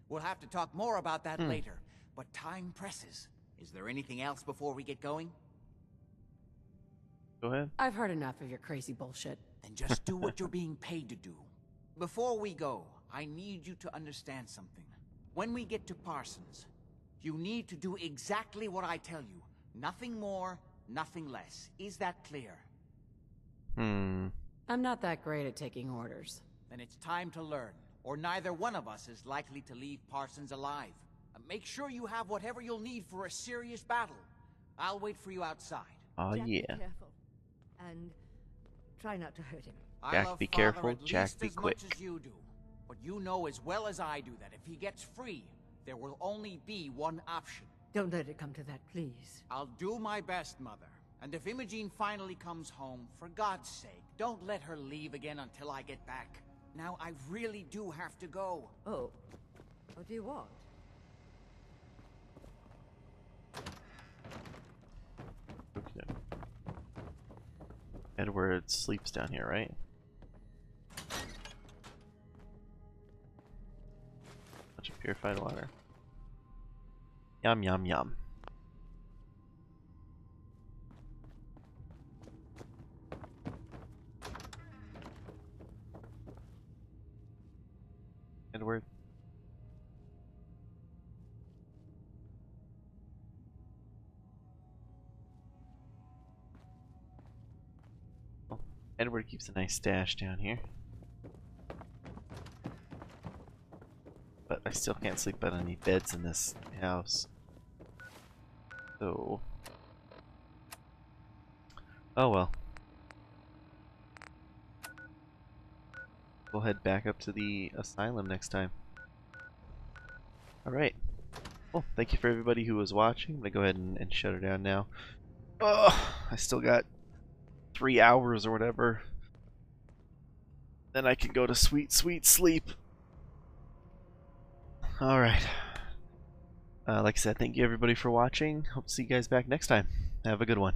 L: We'll have to talk more about that later, but time presses. Is there anything else before we get going?
B: Go ahead.
C: I've heard enough of your crazy bullshit.
L: Then just do what you're being paid to do. Before we go, I need you to understand something. When we get to Parsons, you need to do exactly what I tell you. Nothing more, nothing less. Is that clear?
C: I'm not that great at taking orders.
L: Then it's time to learn, or neither one of us is likely to leave Parsons alive. Make sure you have whatever you'll need for a serious battle. I'll wait for you outside.
B: Oh,
S: Jack,
B: yeah.
S: be careful. And try not to hurt him.
B: Jack, be careful. Jack, be quick.
L: As much as you do. But you know as well as I do that if he gets free, there will only be one option.
S: Don't let it come to that, please.
L: I'll do my best, Mother. And if Imogene finally comes home, for God's sake, don't let her leave again until I get back. Now, I really do have to go.
S: Oh. What do you want?
B: Okay. Edward sleeps down here, right? Bunch of purified water. Yum, yum, yum. Edward. Well, Edward keeps a nice stash down here. But I still can't sleep on any beds in this house. So... oh well. We'll head back up to the asylum next time. Alright. Well, thank you for everybody who was watching. I'm gonna go ahead and shut her down now. Oh, I still got 3 hours or whatever. Then I can go to sweet, sweet sleep. Alright. Like I said, thank you everybody for watching. Hope to see you guys back next time. Have a good one.